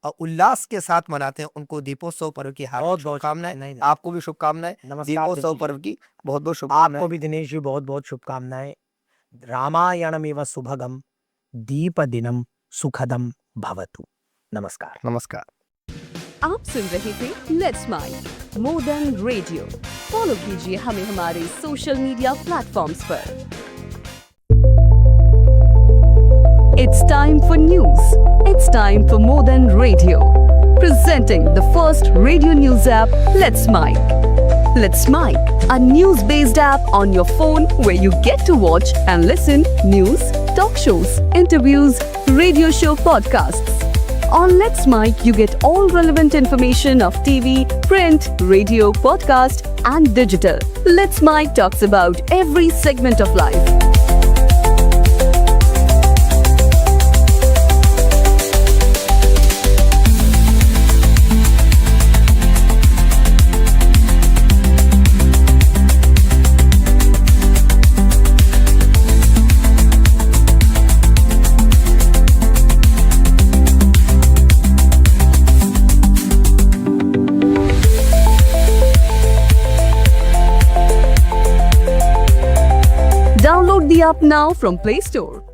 उल्लास के साथ मनाते हैं, उनको दीपोत्सव पर्व की हार्दिक बहुत बहुत शुभकामनाएं। नहीं, नहीं। आपको भी शुभकामनाएं नमस्कार दीपोत्सव दिनेश जी। पर्व की बहुत बहुत शुभकामनाएं। आपको भी दिनेश जी बहुत बहुत शुभकामनाएं। रामायणमेव सुभगम दीपदिनम सुखदम भवतु। नमस्कार। नमस्कार। आप सुन रहे थे let's mind more than radio. Follow कीजिए हमें हमारे सोशल मीडिया प्लेटफॉर्म्स पर। It's time for news. It's time for more than radio. Presenting the first radio news app, Let's Mic. Let's Mic, a news-based app on your phone where you get to watch and listen news, talk shows, interviews, radio show podcasts. On Let's Mic, you get all relevant information of TV, print, radio, podcast, and digital. Let's Mic talks about every segment of life. Download the app now from Play Store.